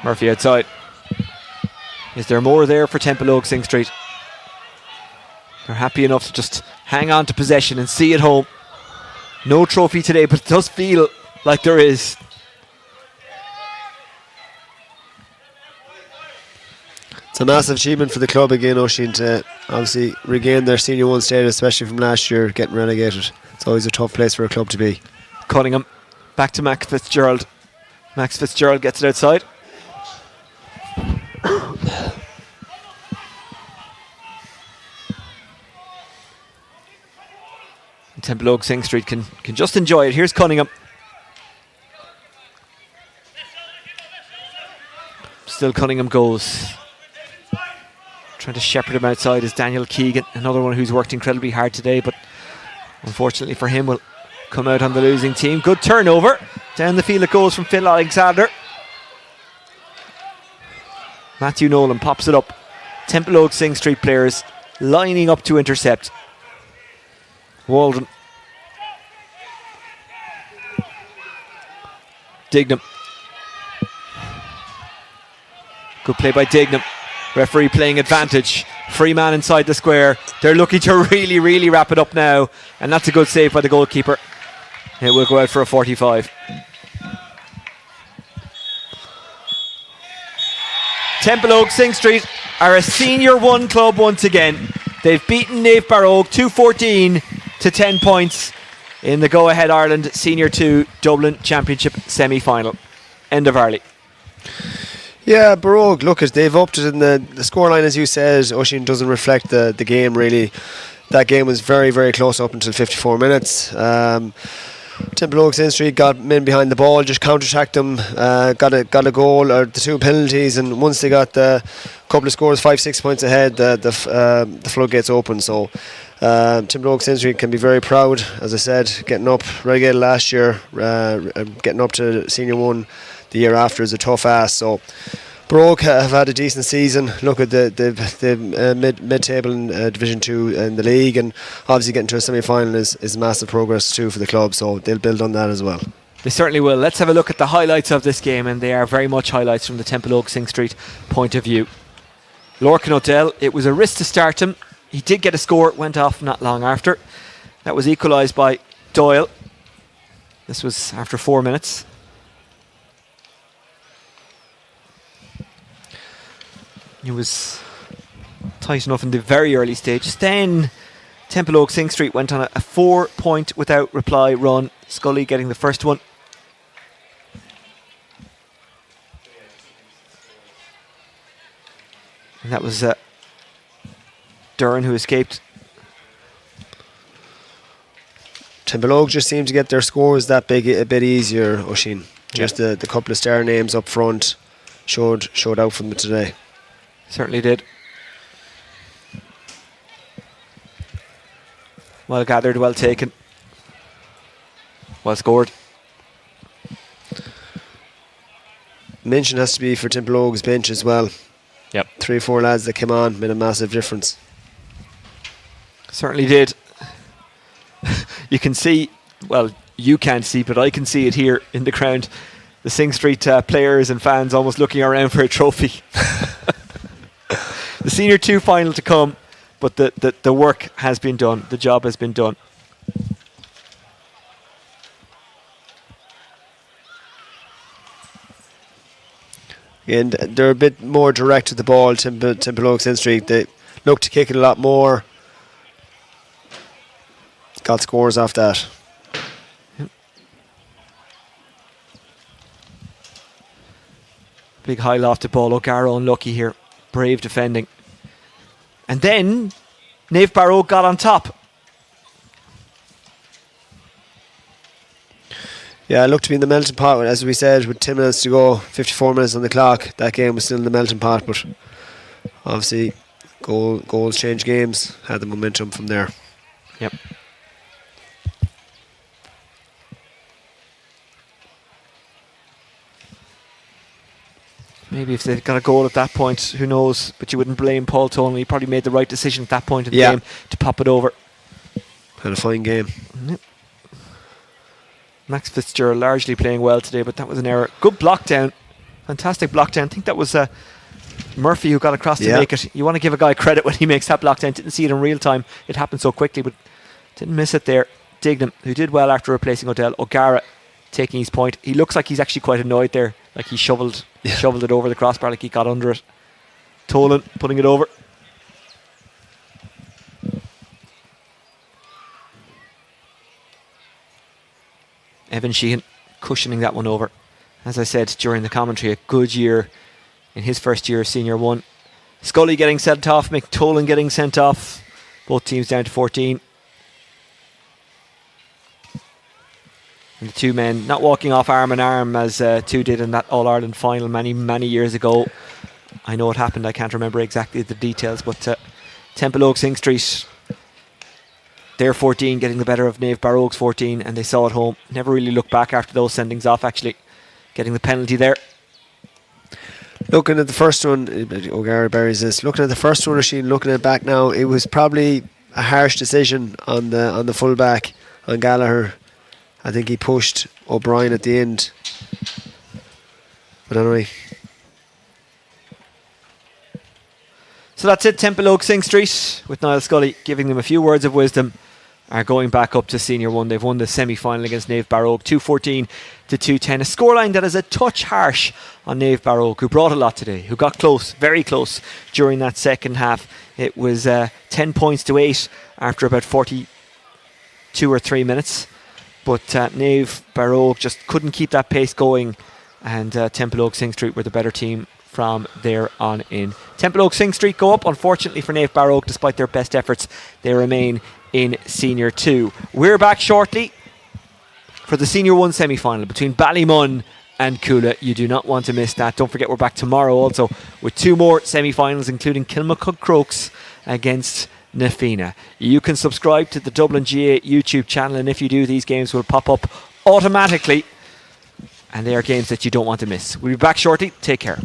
Murphy outside. Is there more there for Templeogue Synge Street? They're happy enough to just hang on to possession and see it home. No trophy today, but it does feel like there is. It's a massive achievement for the club again, Oisin, to obviously regain their Senior 1 status, especially from last year getting relegated. It's always a tough place for a club to be. Cunningham back to Max Fitzgerald. Max Fitzgerald gets it outside. Templeogue Synge Street can just enjoy it. Here's Cunningham. Still Cunningham goes. Trying to shepherd him outside is Daniel Keegan, another one who's worked incredibly hard today, but unfortunately for him will come out on the losing team. Good turnover. Down the field it goes from Phil Alexander. Matthew Nolan pops it up. Templeogue Synge Street players lining up to intercept. Walden. Dignam. Good play by Dignam. Referee playing advantage. Free man inside the square. They're looking to really wrap it up now. And that's a good save by the goalkeeper. It will go out for a 45. Templeogue Synge Street are a Senior 1 club once again. They've beaten Naomh Barróg 2-14 to 10 points in the Go Ahead Ireland Senior 2 Dublin Championship semi-final. End of Arley. Yeah, Barróg, look, they've upped it in the scoreline, as you said. Oisin doesn't reflect the game really. That game was very close up until 54 minutes. Templeogue Synge Street got men behind the ball, just counter-attacked them, got a goal or the 2 penalties, and once they got the couple of scores 5-6 points ahead, the floodgates open. So Templeogue Synge Street can be very proud, as I said, getting up relegated last year, getting up to Senior 1 the year after is a tough ask. So Barróg have had a decent season. Look at the mid-table in Division 2 in the league, and obviously getting to a semi-final is massive progress too for the club, so they'll build on that as well. They certainly will. Let's have a look at the highlights of this game, and they are very much highlights from the Templeogue Synge Street point of view. Lorcan O'Dell, it was a risk to start him. He did get a score, went off not long after. That was equalised by Doyle. This was after 4 minutes. It was tight enough in the very early stages. Then Templeogue Synge Street went on a 4-point without reply run. Scully getting the first one. And that was Duran who escaped. Templeogue just seemed to get their scores that big a bit easier, Oisin. Just the couple of star names up front showed out for them today. Certainly did. Well gathered, well taken. Well scored. Mention has to be for Templeogue's bench as well. Yep. 3 or 4 lads that came on made a massive difference. Certainly did. You can see, well, you can't see, but I can see it here in the ground. The Synge Street players and fans almost looking around for a trophy. The Senior 2 final to come, but the work has been done. The job has been done. And they're a bit more direct to the ball, Templeogue Synge Street. They look to kick it a lot more. Got scores off that. Yep. Big high lofted ball. O'Gara unlucky here. Brave defending. And then Naomh Barróg got on top. Yeah, it looked to be in the melting pot, as we said, with 10 minutes to go, 54 minutes on the clock. That game was still in the melting pot, but obviously goals change games, had the momentum from there. Yep. Maybe if they got a goal at that point, who knows? But you wouldn't blame Paul Tolan. He probably made the right decision at that point in the game to pop it over. Had a fine game. Yep. Max Fitzgerald largely playing well today, but that was an error. Good block down. Fantastic block down. I think that was Murphy who got across to make it. You want to give a guy credit when he makes that block down. Didn't see it in real time. It happened so quickly, but didn't miss it there. Dignam, who did well after replacing O'Dell. O'Gara taking his point. He looks like he's actually quite annoyed there. Like he shoveled it over the crossbar, like he got under it. Tolan putting it over. Evan Sheehan cushioning that one over. As I said during the commentary, a good year in his first year of Senior 1. Scully getting sent off, McTolan getting sent off. Both teams down to 14. And the two men not walking off arm in arm as two did in that All-Ireland final many years ago. I know it happened, I can't remember exactly the details, but Templeogue, Synge Street, their 14 getting the better of Naomh Barróg's 14, and they saw it home. Never really looked back after those sendings off, actually. Getting the penalty there. Looking at the first one, O'Gara buries this. Looking at the first one, Oisin, looking at it back now, it was probably a harsh decision on the fullback, on Gallagher. I think he pushed O'Brien at the end. But anyway. So that's it, Templeogue, Synge Street, with Niall Scully giving them a few words of wisdom, are going back up to Senior 1. They've won the semi-final against Naomh Barróg, 2-14 to 2-10. A scoreline that is a touch harsh on Naomh Barróg, who brought a lot today, who got close, very close, during that second half. It was 10 points to 8 after about 42 or 3 minutes. But Naomh Barróg just couldn't keep that pace going, and Templeogue, Synge Street were the better team from there on in. Templeogue, Synge Street go up. Unfortunately for Naomh Barróg, despite their best efforts, they remain in Senior 2. We're back shortly for the Senior 1 semi-final between Ballymun and Coola. You do not want to miss that. Don't forget, we're back tomorrow also with 2 more semi-finals, including Kilmacud Crokes against Nafina. You can subscribe to the Dublin GA YouTube channel, and if you do, these games will pop up automatically, and they are games that you don't want to miss. We'll be back shortly. Take care.